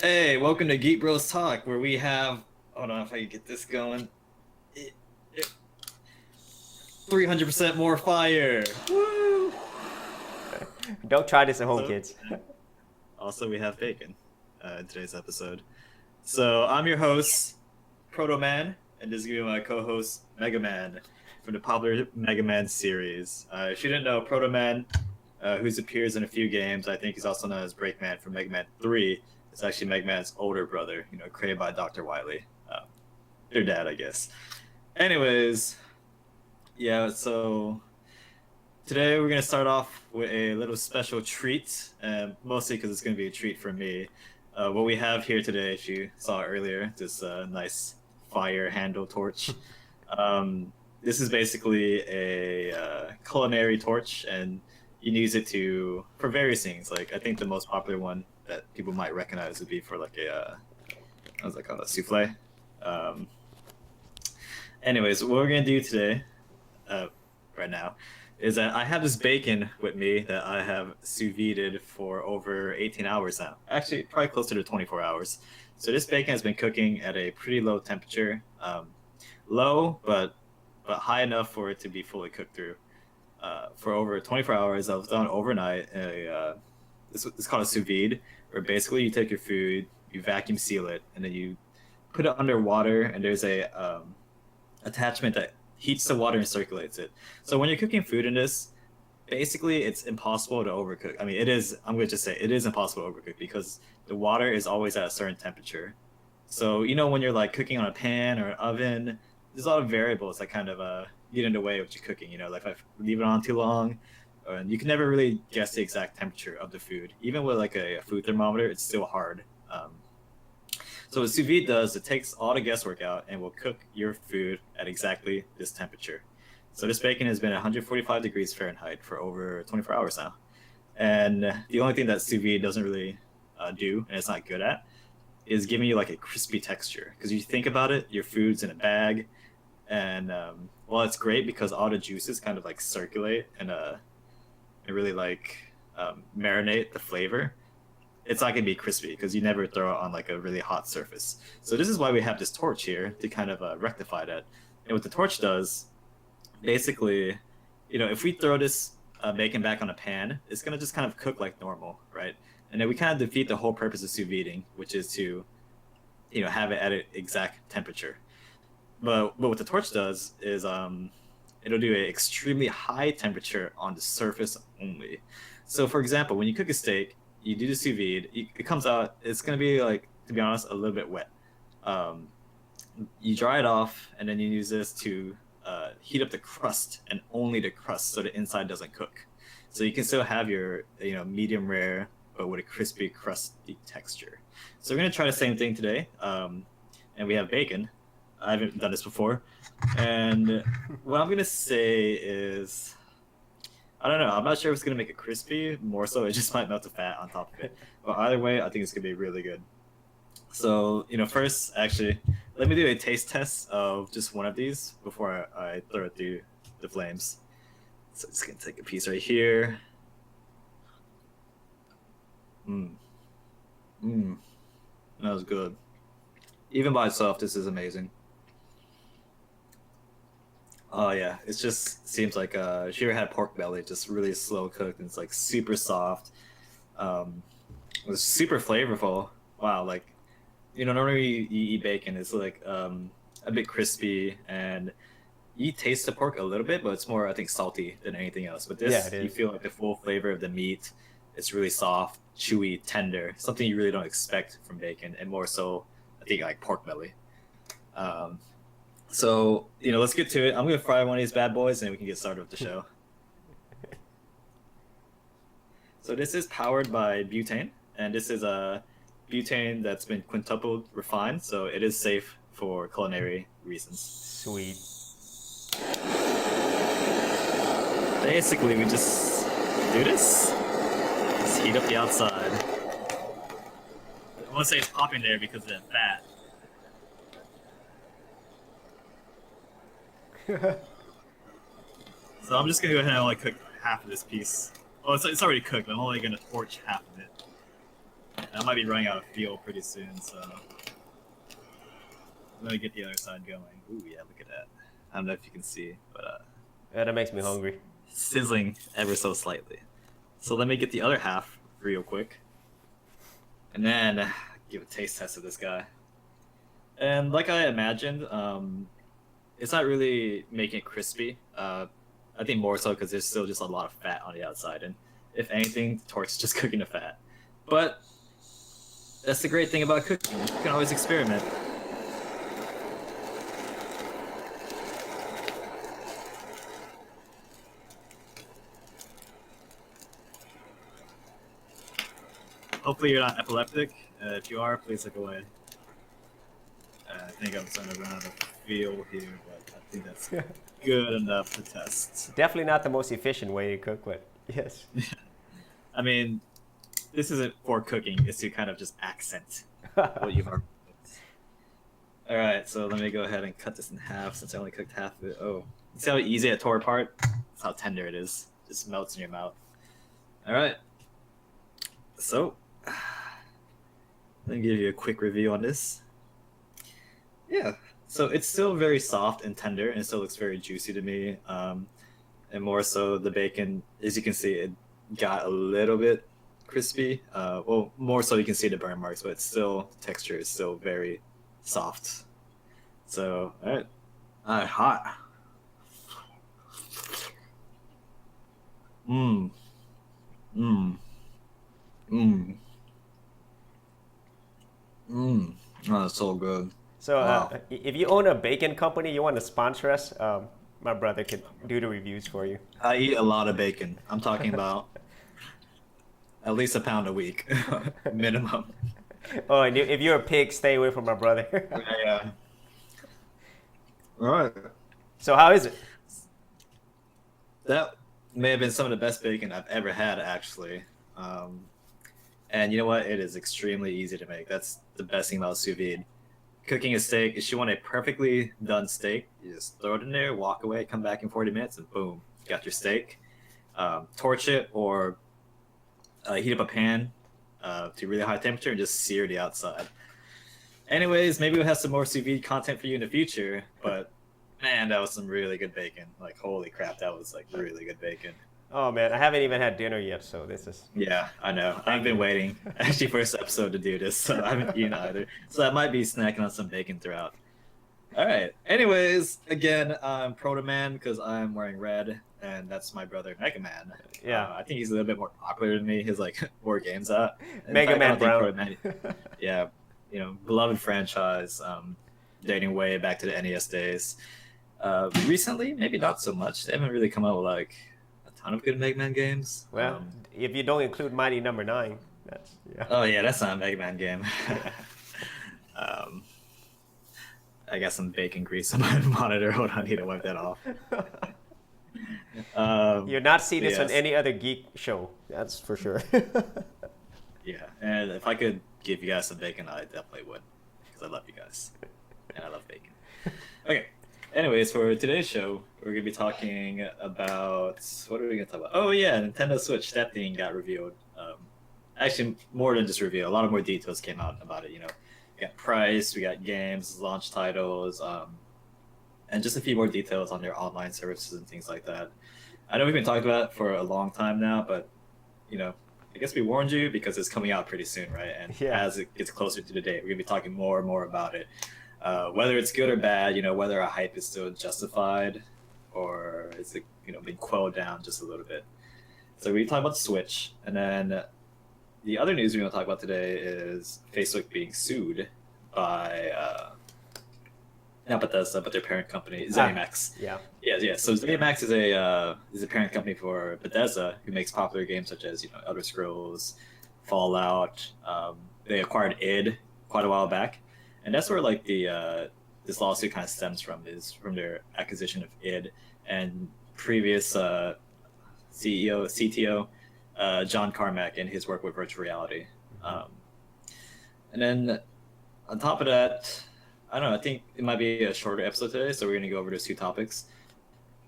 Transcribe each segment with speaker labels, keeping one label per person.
Speaker 1: Hey, welcome to Geek Bros Talk, where we have, hold on if I can get this going, 300% more fire. Woo!
Speaker 2: Don't try this at home,
Speaker 1: So,
Speaker 2: kids.
Speaker 1: also, we have bacon in today's episode. So, I'm your host, Proto Man, and this is going to be my co-host, Mega Man, from the popular Mega Man series. If you didn't know, Proto Man, who appears in a few games, I think he's also known as Breakman from Mega Man 3. It's actually Mega Man's older brother, created by Dr. Wily. Their dad, I guess. Anyways, yeah, so today we're going to start off with a little special treat, mostly because it's going to be a treat for me. What we have here today, if you saw earlier, this nice fire handle torch. This is basically a culinary torch, and you can use it for various things. Like, I think the most popular one that people might recognize would be for like what was that called, a souffle. Anyways, what we're gonna do today, right now, is that I have this bacon with me that I have sous vide'd for over 18 hours now. Actually, probably closer to 24 hours. So this bacon has been cooking at a pretty low temperature, low but high enough for it to be fully cooked through. For over 24 hours, I was done overnight. It's called a sous vide, where basically you take your food, you vacuum seal it, and then you put it under water, and there's a attachment that heats the water and circulates it. So when you're cooking food in this, basically it's impossible to overcook. I mean, it is. I'm going to just say it is impossible to overcook because the water is always at a certain temperature. So when you're like cooking on a pan or an oven, there's a lot of variables that kind of get in the way of what you're cooking. Like if I leave it on too long, and you can never really guess the exact temperature of the food. Even with like a food thermometer, it's still hard. So what sous vide does, it takes all the guesswork out and will cook your food at exactly this temperature. So this bacon has been 145 degrees Fahrenheit for over 24 hours now. And the only thing that sous vide doesn't really do, and it's not good at, is giving you like a crispy texture. Because you think about it, your food's in a bag, and well, it's great because all the juices kind of like circulate and really like marinate the flavor. It's not gonna be crispy because you never throw it on like a really hot surface. So this is why we have this torch here to kind of rectify that. And what the torch does, basically, if we throw this bacon back on a pan, it's gonna just kind of cook like normal, right? And then we kind of defeat the whole purpose of sous videing, which is to, have it at an exact temperature. But what the torch does is it'll do an extremely high temperature on the surface only. So for example, when you cook a steak, you do the sous vide, it comes out, it's going to be like, to be honest, a little bit wet. You dry it off, and then you use this to heat up the crust, and only the crust, so the inside doesn't cook. So you can still have your medium rare, but with a crispy, crusty texture. So we're going to try the same thing today. And we have bacon. I haven't done this before. And what I'm going to say is, I don't know. I'm not sure if it's going to make it crispy. More so, it just might melt the fat on top of it. But either way, I think it's going to be really good. So, first, actually, let me do a taste test of just one of these before I throw it through the flames. So I'm just going to take a piece right here. That was good. Even by itself, this is amazing. Oh yeah, it just seems like if you ever had pork belly, just really slow cooked, and it's like super soft. It's super flavorful. Wow, like normally you eat bacon, it's like a bit crispy, and you taste the pork a little bit, but it's more, I think, salty than anything else. But this, you feel like the full flavor of the meat. It's really soft, chewy, tender, something you really don't expect from bacon, and more so, I think, like pork belly. So, let's get to it. I'm going to fry one of these bad boys, and we can get started with the show. So this is powered by butane, and this is a butane that's been quintupled refined, so it is safe for culinary reasons.
Speaker 2: Sweet.
Speaker 1: Basically, we just do this. Just heat up the outside. I won't say it's popping there because of that fat. So I'm just gonna go ahead and only cook half of this piece. Well, it's already cooked, but I'm only gonna torch half of it. I might be running out of fuel pretty soon, so let me get the other side going. Ooh, yeah, look at that. I don't know if you can see, but
Speaker 2: Yeah, that makes me hungry.
Speaker 1: sizzling ever so slightly. So let me get the other half real quick, and then give a taste test of this guy. And like I imagined, it's not really making it crispy. I think more so because there's still just a lot of fat on the outside, and if anything, Torque's just cooking the fat. But that's the great thing about cooking. You can always experiment. Hopefully you're not epileptic. If you are, please look away. I think I'm starting to run out of fuel here, but I think that's good enough to test.
Speaker 2: Definitely not the most efficient way to cook, but yes.
Speaker 1: I mean, this isn't for cooking. It's to kind of just accent what you've already cooked. All right, so let me go ahead and cut this in half since I only cooked half of it. Oh, you see how easy it tore apart? That's how tender it is. Just melts in your mouth. All right. So, let me give you a quick review on this. Yeah, so it's still very soft and tender, and it still looks very juicy to me. And more so, the bacon, as you can see, it got a little bit crispy. Well, more so you can see the burn marks, but it's still, texture is still very soft. So, all right, hot. Mmm. Mmm. Mmm. Mmm. Oh, that's so good.
Speaker 2: So
Speaker 1: Wow.
Speaker 2: if you own a bacon company, you want to sponsor us, my brother could do the reviews for you.
Speaker 1: I eat a lot of bacon. I'm talking about at least a pound a week, minimum.
Speaker 2: Oh, and if you're a pig, stay away from my brother.
Speaker 1: Yeah. All right.
Speaker 2: So how is it?
Speaker 1: That may have been some of the best bacon I've ever had, actually. And you know what? It is extremely easy to make. That's the best thing about sous vide. Cooking a steak, if you want a perfectly done steak, you just throw it in there, walk away, come back in 40 minutes, and boom, you got your steak. Torch it or heat up a pan to really high temperature and just sear the outside. Anyways, maybe we'll have some more sous vide content for you in the future, but man, that was some really good bacon. Like, holy crap, that was like really good bacon.
Speaker 2: Oh man, I haven't even had dinner yet, so this is.
Speaker 1: Yeah, I know. I've been waiting actually for this episode to do this, so I haven't eaten either. So I might be snacking on some bacon throughout. All right. Anyways, again, I'm Proto Man because I'm wearing red, and that's my brother Mega Man.
Speaker 2: Yeah.
Speaker 1: I think he's a little bit more popular than me. He's like more games out. In
Speaker 2: Mega
Speaker 1: fact, I
Speaker 2: Man
Speaker 1: don't think
Speaker 2: Brown.
Speaker 1: Proto Man- yeah, you know, beloved franchise, dating way back to the NES days. Recently, maybe not so much. They haven't really come out with like a ton of good Mega Man games.
Speaker 2: Well, if you don't include Mighty Number 9, that's yeah.
Speaker 1: Oh yeah, that's not a Mega Man game. I got some bacon grease on my monitor. Hold on, I need to wipe that off.
Speaker 2: You'll not see this on
Speaker 1: yes.
Speaker 2: any other Geek show, that's for sure.
Speaker 1: Yeah, and if I could give you guys some bacon, I definitely would, because I love you guys, and I love bacon. Okay. Anyways, for today's show, we're gonna be talking about what are we gonna talk about? Oh yeah, Nintendo Switch. That thing got revealed. Actually, more than just revealed. A lot of more details came out about it. You know, we got price, we got games, launch titles, and just a few more details on their online services and things like that. I know we've been talking about it for a long time now, but you know, I guess we warned you because it's coming out pretty soon, right? And
Speaker 2: Yeah.
Speaker 1: as it gets closer to the date, we're gonna be talking more and more about it. Whether it's good or bad, you know, whether our hype is still justified or is it, you know, being quelled down just a little bit. So we talk about the Switch, and then the other news we're going to talk about today is Facebook being sued by not Bethesda, but their parent company, ZeniMax.
Speaker 2: Yeah.
Speaker 1: Yeah. So ZeniMax is a parent company for Bethesda, who makes popular games such as, you know, Elder Scrolls, Fallout. They acquired id quite a while back, and that's where like the this lawsuit kind of stems from, is from their acquisition of id and previous CTO John Carmack and his work with virtual reality. And then on top of that, I don't know, I think it might be a shorter episode today, so we're going to go over those two topics.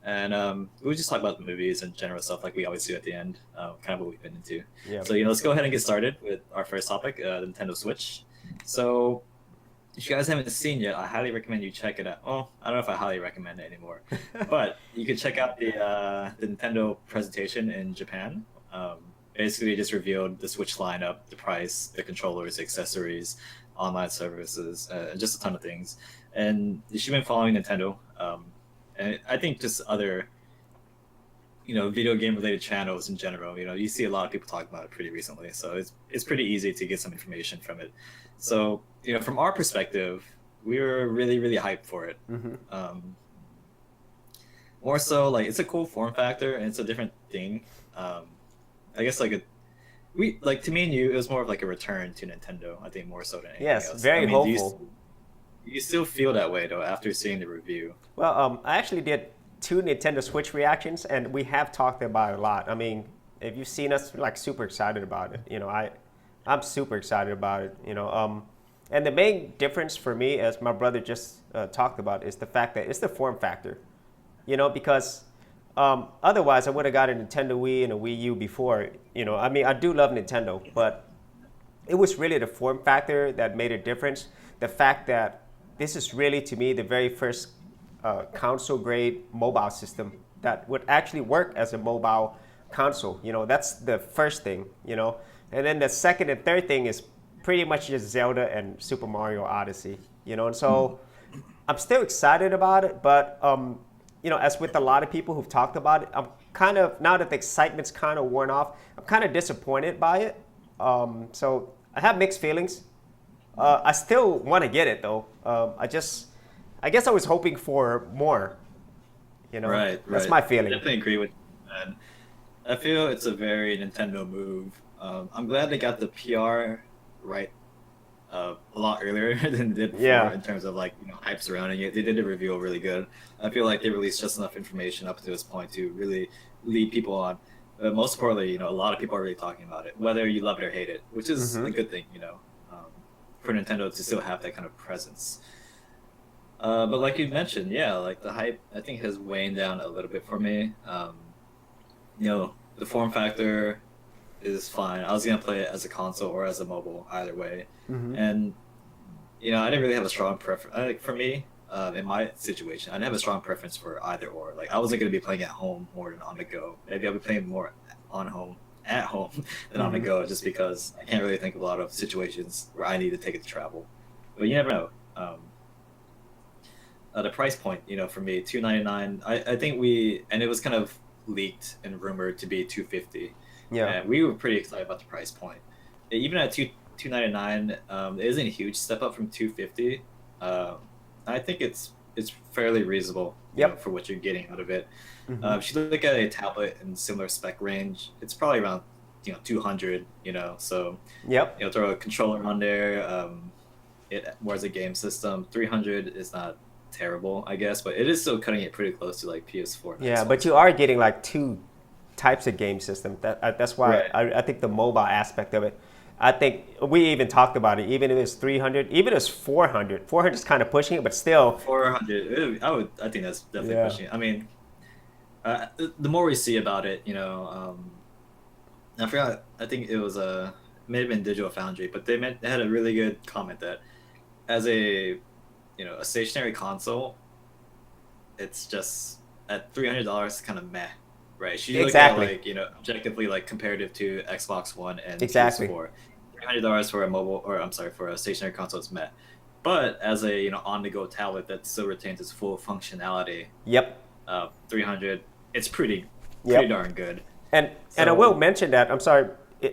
Speaker 1: and we just talk about the movies and general stuff like we always do at the end, kind of what we've been into.
Speaker 2: Yeah.
Speaker 1: So let's go ahead and get started with our first topic, the Nintendo Switch. So if you guys haven't seen yet, I highly recommend you check it out. Well, I don't know if I highly recommend it anymore, but you can check out the Nintendo presentation in Japan. Basically, just revealed the Switch lineup, the price, the controllers, accessories, online services, just a ton of things. And if you've been following Nintendo, and I think just other, video game related channels in general, you see a lot of people talking about it pretty recently. So it's pretty easy to get some information from it. So, from our perspective, we were really, really hyped for it.
Speaker 2: Mm-hmm.
Speaker 1: More so, like, it's a cool form factor and it's a different thing. I guess to me and you, it was more of like a return to Nintendo. I think more so than anything else.
Speaker 2: Very hopeful.
Speaker 1: Do you still feel that way though after seeing the review?
Speaker 2: Well, I actually did 2 Nintendo Switch reactions, and we have talked about it a lot. I mean, if you've seen us, like, super excited about it. I'm super excited about it. And the main difference for me, as my brother just talked about, is the fact that it's the form factor. Because otherwise, I would have got a Nintendo Wii and a Wii U before. I mean, I do love Nintendo, but it was really the form factor that made a difference. The fact that this is really, to me, the very first console-grade mobile system that would actually work as a mobile console. That's the first thing. And then the second and third thing is pretty much just Zelda and Super Mario Odyssey. And so I'm still excited about it, but as with a lot of people who've talked about it, I'm kind of, now that the excitement's kind of worn off, I'm kind of disappointed by it. So I have mixed feelings. I still want to get it though. I guess I was hoping for more.
Speaker 1: Right.
Speaker 2: That's my feeling.
Speaker 1: I definitely agree with you, man. I feel it's a very Nintendo move. I'm glad they got the PR right a lot earlier than they did before in terms of hype surrounding it. They did the reveal really good. I feel like they released just enough information up to this point to really lead people on. But most importantly, a lot of people are really talking about it, whether you love it or hate it, which is a good thing, for Nintendo to still have that kind of presence. But like you mentioned, the hype I think has waned down a little bit for me. The form factor is fine. I was gonna play it as a console or as a mobile, either way.
Speaker 2: Mm-hmm.
Speaker 1: And I didn't really have a strong preference. For me, in my situation, I didn't have a strong preference for either or. Like, I wasn't gonna be playing at home more than on the go. Maybe I'll be playing more at home than on the go, just because I can't really think of a lot of situations where I need to take it to travel. But you never know. The price point, for me, $299. I think and it was kind of leaked and rumored to be $250.
Speaker 2: Yeah,
Speaker 1: and we were pretty excited about the price point. Even at $299, it isn't a huge step up from $250. I think it's fairly reasonable for what you're getting out of it.
Speaker 2: Mm-hmm.
Speaker 1: If you look at a tablet in similar spec range, it's probably around 200. So throw a controller on there. It was a game system. 300 is not terrible, I guess, but it is still cutting it pretty close to like PS4.
Speaker 2: Yeah, but you are getting like 2 types of game system. That's why I think the mobile aspect of it. I think we even talked about it. Even if it's 300, even if it's 400. 400 is kind of pushing it, but still
Speaker 1: 400. I think that's definitely pushing it. I mean, the more we see about it, I forgot. I think it was may have been Digital Foundry, but they had a really good comment that as a a stationary console, it's just at $300 kind of meh, right? She look at objectively comparative to Xbox One and PS4. $300 for a mobile, or I'm sorry, for a stationary console is meh. But as a on-the-go tablet that still retains its full functionality, 300, it's pretty darn good.
Speaker 2: And I will mention that, I'm sorry,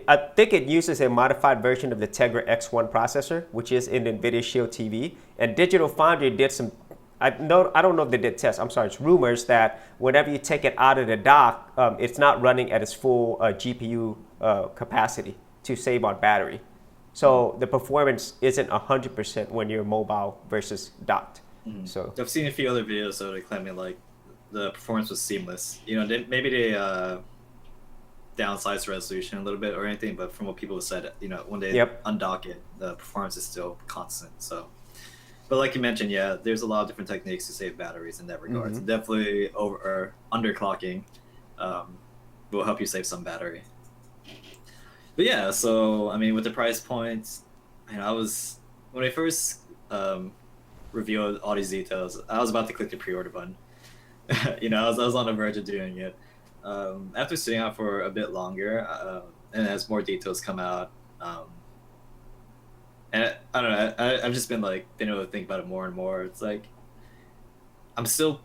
Speaker 2: I think it uses a modified version of the Tegra X1 processor, which is in the NVIDIA Shield TV. And Digital Foundry did some, I don't know if they did tests, I'm sorry, it's rumors that whenever you take it out of the dock, it's not running at its full GPU capacity to save on battery. So the performance isn't 100% when you're mobile versus docked.
Speaker 1: Mm-hmm.
Speaker 2: So
Speaker 1: I've seen a few other videos so they're claiming the performance was seamless. Maybe they downsize the resolution a little bit or anything, but from what people have said, when they undock it, the performance is still constant. So But like you mentioned, yeah, there's a lot of different techniques to save batteries in that regard. So definitely over or underclocking um, will help you save some battery. But yeah, so I mean, with the price points, I was when I first revealed all these details, I was about to click the pre-order button. I was on the verge of doing it. After sitting out for a bit longer, and as more details come out, and I don't know, I've just been been able to think about it more and more. It's like I'm still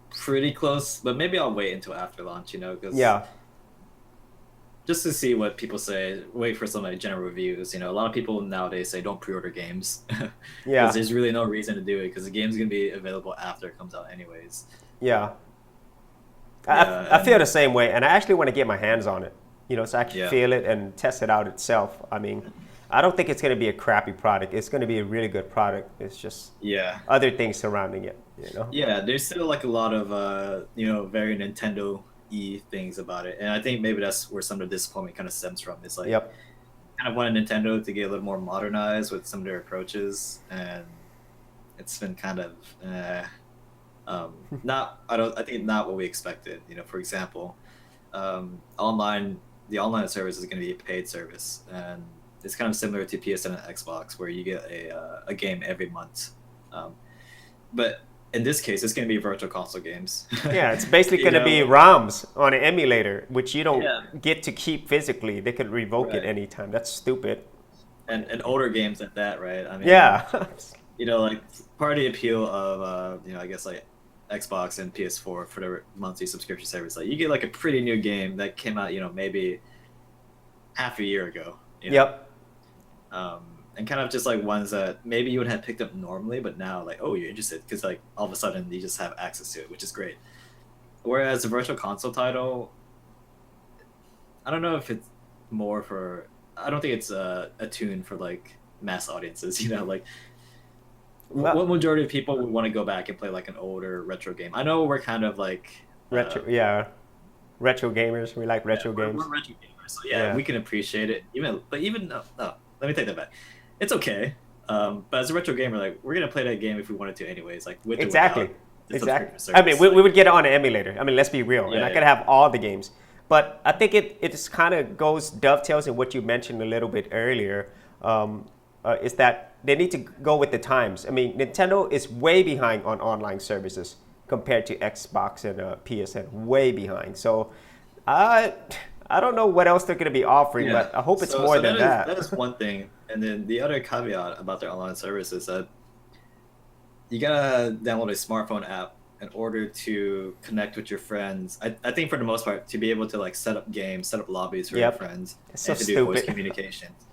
Speaker 1: pretty close, but maybe I'll wait until after launch, because
Speaker 2: Yeah.
Speaker 1: just to see what people say, wait for some general reviews. A lot of people nowadays say don't pre-order games because
Speaker 2: Yeah.
Speaker 1: there's really no reason to do it because the game's gonna be available after it comes out anyways.
Speaker 2: Yeah.
Speaker 1: Yeah,
Speaker 2: I feel the same way, and I actually want to get my hands on it, so I can
Speaker 1: Yeah.
Speaker 2: feel it and test it out itself. I mean, I don't think it's going to be a crappy product. It's going to be a really good product. It's just
Speaker 1: Yeah.
Speaker 2: other things surrounding it,
Speaker 1: Yeah, there's still a lot of very Nintendo-y things about it, and I think maybe that's where some of the disappointment kind of stems from. It's like
Speaker 2: Yep.
Speaker 1: kind of wanted Nintendo to get a little more modernized with some of their approaches, and it's been kind of not. I think not what we expected. For example, the online service is going to be a paid service, and it's kind of similar to PSN and Xbox, where you get a game every month. But in this case, it's going to be virtual console games.
Speaker 2: Yeah, it's basically
Speaker 1: You
Speaker 2: going to be
Speaker 1: know?
Speaker 2: ROMs on an emulator, which you don't
Speaker 1: Yeah.
Speaker 2: get to keep physically. They could revoke it
Speaker 1: Right.
Speaker 2: anytime. That's stupid.
Speaker 1: And older games at that, right? I mean,
Speaker 2: Yeah.
Speaker 1: part of the appeal of I guess Xbox and PS4 for their monthly subscription service, you get a pretty new game that came out, maybe half a year ago.
Speaker 2: Yep.
Speaker 1: And kind of just ones that maybe you would have picked up normally, but now oh, you're interested because all of a sudden you just have access to it, which is great. Whereas a virtual console title, I don't know if it's more for. I don't think it's attuned for mass audiences. What majority of people would want to go back and play an older retro game? I know we're kind of
Speaker 2: Retro, yeah. Retro gamers. We like retro
Speaker 1: we're
Speaker 2: games.
Speaker 1: retro gamers, so
Speaker 2: Yeah.
Speaker 1: we can appreciate it. No, let me take that back. It's okay. But as a retro gamer, we're gonna play that game if we wanted to, anyways. With or
Speaker 2: Exactly.
Speaker 1: without the
Speaker 2: Exactly.
Speaker 1: subscription
Speaker 2: I mean,
Speaker 1: service.
Speaker 2: we would get it on an emulator. I mean, let's be real. And
Speaker 1: Yeah,
Speaker 2: I could
Speaker 1: yeah.
Speaker 2: have all the games. But I think it just kind of dovetails in what you mentioned a little bit earlier, is that they need to go with the times. I mean, Nintendo is way behind on online services compared to Xbox and PSN, way behind. So I don't know what else they're going to be offering,
Speaker 1: Yeah.
Speaker 2: but I hope it's
Speaker 1: So-
Speaker 2: more
Speaker 1: so
Speaker 2: than that.
Speaker 1: That is one thing, and then the other caveat about their online service is that you gotta download a smartphone app in order to connect with your friends. I think for the most part to be able to set up games, set up lobbies for your
Speaker 2: Yep.
Speaker 1: friends,
Speaker 2: It's so
Speaker 1: and to do voice
Speaker 2: stupid.
Speaker 1: communications.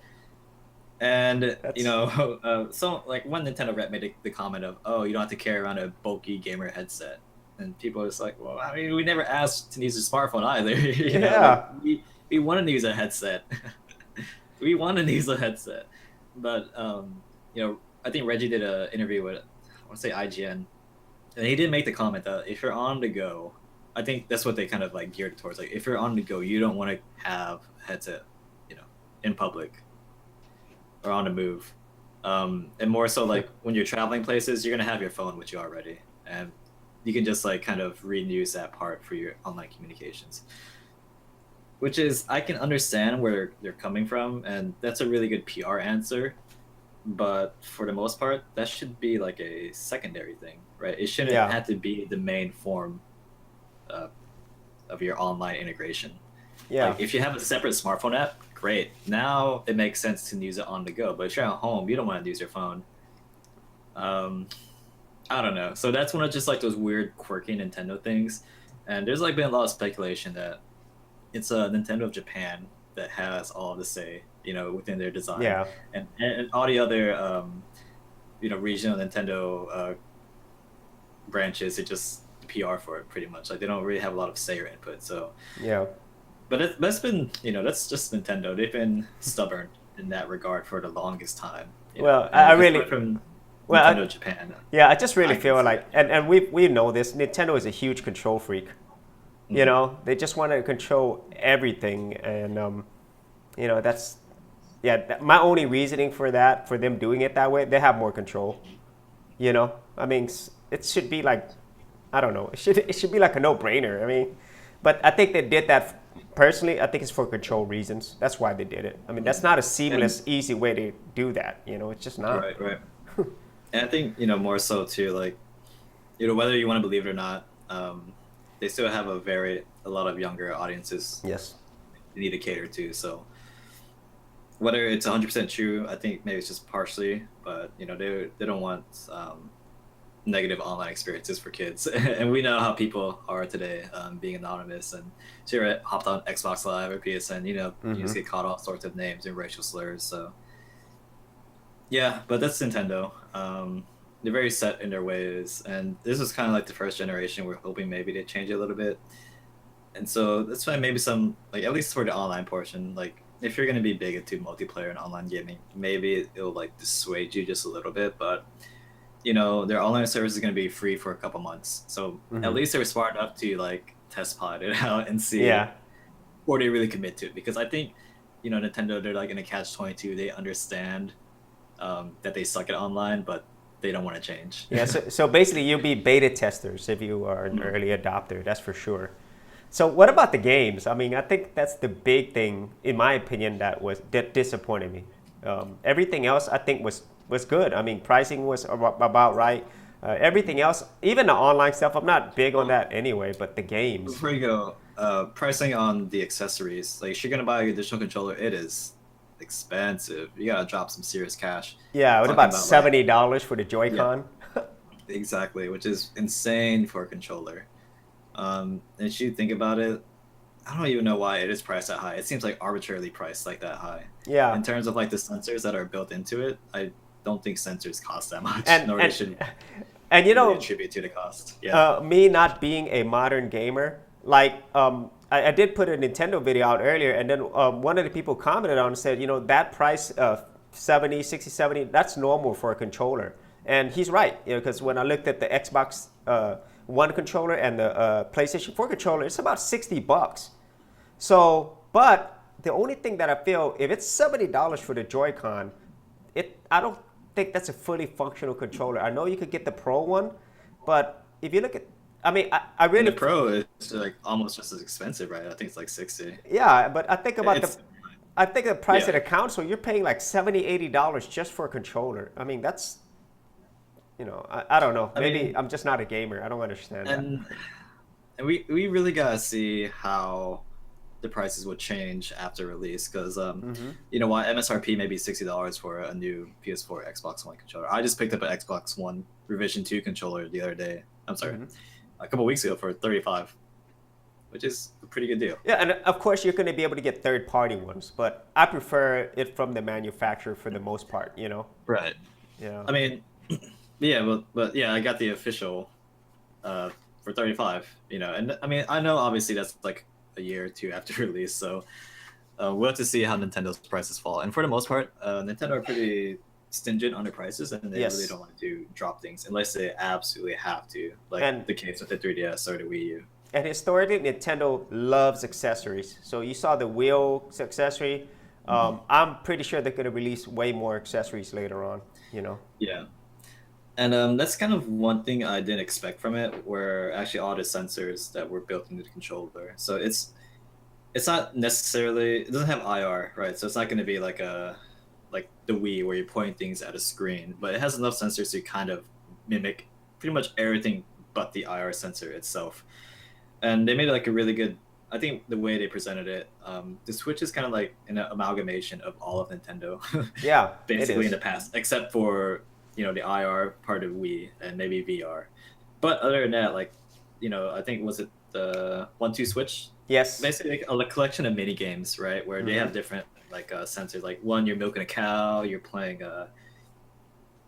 Speaker 1: And
Speaker 2: That's-
Speaker 1: so one Nintendo rep made the comment of, "Oh, you don't have to carry around a bulky gamer headset," and people are just well, I mean, we never asked to use a smarphone either.
Speaker 2: Yeah.
Speaker 1: We wanted to use a headset. We wanted to use a headset, but I think Reggie did an interview with, I want to say IGN, and he did make the comment that if you're on the go, I think that's what they kind of geared towards. If you're on the go, you don't want to have a headset, in public or on the move, and more so when you're traveling places, you're gonna have your phone with you already, and you can just kind of reuse that part for your online communications. Which is, I can understand where they're coming from, and that's a really good PR answer. But for the most part, that should be a secondary thing, right? It shouldn't
Speaker 2: Yeah.
Speaker 1: have to be the main form of your online integration.
Speaker 2: Yeah.
Speaker 1: If you have a separate smartphone app, great. Now it makes sense to use it on the go. But if you're at home, you don't want to use your phone. I don't know. So that's one of just those weird, quirky Nintendo things. And there's been a lot of speculation that it's Nintendo of Japan that has all the say, within their design.
Speaker 2: Yeah.
Speaker 1: And all the other, regional Nintendo branches are just PR for it, pretty much. They don't really have a lot of say or input. So,
Speaker 2: Yeah.
Speaker 1: but that's been, that's just Nintendo. They've been stubborn in that regard for the longest time.
Speaker 2: Well,
Speaker 1: And
Speaker 2: I
Speaker 1: aside
Speaker 2: really-
Speaker 1: from
Speaker 2: well,
Speaker 1: Nintendo Japan.
Speaker 2: Yeah, I just really
Speaker 1: I can
Speaker 2: feel
Speaker 1: see
Speaker 2: and we know this, Nintendo is a huge control freak. They just want to control everything, and my only reasoning for them doing it that way, they have more control. You know, I mean, it should be like, I don't know, it should be like a no-brainer. I mean, but I think they did that personally. I think it's for control reasons. That's why they did it. I mean, that's not a seamless,
Speaker 1: And
Speaker 2: easy way to do that. You know, it's just not.
Speaker 1: right, right. And I think, more so too, like, whether you want to believe it or not, they still have a lot of younger audiences
Speaker 2: Yes.
Speaker 1: they need to cater to. So whether it's 100% true, I think maybe it's just partially, but they don't want negative online experiences for kids. And we know how people are today, being anonymous, and so you're hopped on Xbox Live or PSN, you just get caught all sorts of names and racial slurs. So yeah, but that's Nintendo. They're very set in their ways, and this is kind of like the first generation. We're hoping maybe they change it a little bit, and so that's why maybe some, like, at least for the online portion, like, if you're gonna be big into multiplayer and online gaming, maybe it'll like dissuade you just a little bit. But their online service is gonna be free for a couple months, so at least they were smart enough to like test pilot it out and see,
Speaker 2: Yeah.
Speaker 1: or they really commit to it. Because I think Nintendo, they're like in a catch-22. They understand that they suck at online, but they don't want to change.
Speaker 2: Yeah. So basically, you'll be beta testers if you are an early adopter. That's for sure. So what about the games? I mean, I think that's the big thing, in my opinion, that disappointed me. Everything else I think was good. I mean, pricing was about right. Everything else, even the online stuff, I'm not big on that anyway. But the games.
Speaker 1: Before you go, pricing on the accessories, like, if you're gonna buy an additional controller, it is expensive. You gotta drop some serious cash.
Speaker 2: Yeah, what
Speaker 1: Talking
Speaker 2: about
Speaker 1: about, like,
Speaker 2: $70 for the Joy-Con?
Speaker 1: exactly, which is insane for a controller. And if you think about it, I don't even know why it is priced that high. It seems like arbitrarily priced like that high.
Speaker 2: Yeah.
Speaker 1: In terms of like the sensors that are built into it, I don't think sensors cost that much,
Speaker 2: And
Speaker 1: nor they should
Speaker 2: and
Speaker 1: really attribute to the cost. Yeah.
Speaker 2: me not being a modern gamer, like I did put a Nintendo video out earlier, and then one of the people commented on and said, that price of 70, 60, 70, that's normal for a controller. And he's right, because when I looked at the Xbox One controller and the PlayStation 4 controller, it's about $60. So, but the only thing that I feel, if it's $70 for the Joy-Con, I don't think that's a fully functional controller. I know you could get the Pro one, but if you look at, I mean, I
Speaker 1: And
Speaker 2: really,
Speaker 1: the Pro is like almost just as expensive, right? I think it's like 60.
Speaker 2: yeah, but I think about
Speaker 1: It's
Speaker 2: I think the price of
Speaker 1: yeah.
Speaker 2: the console, you're paying like $70, $80 just for a controller. I mean, that's, I don't know.
Speaker 1: I
Speaker 2: Maybe
Speaker 1: mean,
Speaker 2: I'm just not a gamer. I don't understand that.
Speaker 1: and we really gotta see how the prices would change after release, because why MSRP may be $60 for a new PS4 Xbox One controller. I just picked up an Xbox One Revision 2 controller the other day. I'm sorry, a couple weeks ago for 35, which is a pretty good deal.
Speaker 2: Yeah, and of course you're going to be able to get third-party ones, but I prefer it from the manufacturer for the most part.
Speaker 1: Right.
Speaker 2: Yeah.
Speaker 1: I mean, yeah, but yeah, I got the official for 35. And I mean, I know obviously that's like a year or two after release, so we'll have to see how Nintendo's prices fall. And for the most part, Nintendo are pretty stingent on their prices, and they really
Speaker 2: Yes.
Speaker 1: don't want to drop things unless they absolutely have to, like
Speaker 2: And
Speaker 1: the case with the 3DS or the Wii U.
Speaker 2: and historically, Nintendo loves accessories. So you saw the wheel accessory. I'm pretty sure they're going to release way more accessories later on.
Speaker 1: Yeah. And that's kind of one thing I didn't expect from it, were actually all the sensors that were built into the controller. So it's not necessarily, it doesn't have IR, right? So it's not going to be like the Wii where you're pointing things at a screen, but it has enough sensors to kind of mimic pretty much everything but the IR sensor itself. And they made it like a really good, I think the way they presented it, the Switch is kind of like an amalgamation of all of Nintendo,
Speaker 2: Yeah, it
Speaker 1: basically in
Speaker 2: is.
Speaker 1: the past, except for the IR part of Wii and maybe VR. But other than that, like, I think, was it the 1-2 Switch?
Speaker 2: Yes.
Speaker 1: Basically like a collection of mini games, right? Where they have different like sensors. Like one, you're milking a cow, you're playing,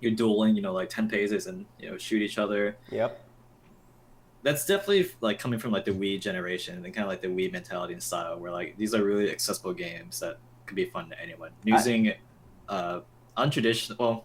Speaker 1: you're dueling, like 10 paces and shoot each other.
Speaker 2: Yep.
Speaker 1: That's definitely like coming from like the Wii generation and kind of like the Wii mentality and style, where like these are really accessible games that could be fun to anyone using untraditional, well,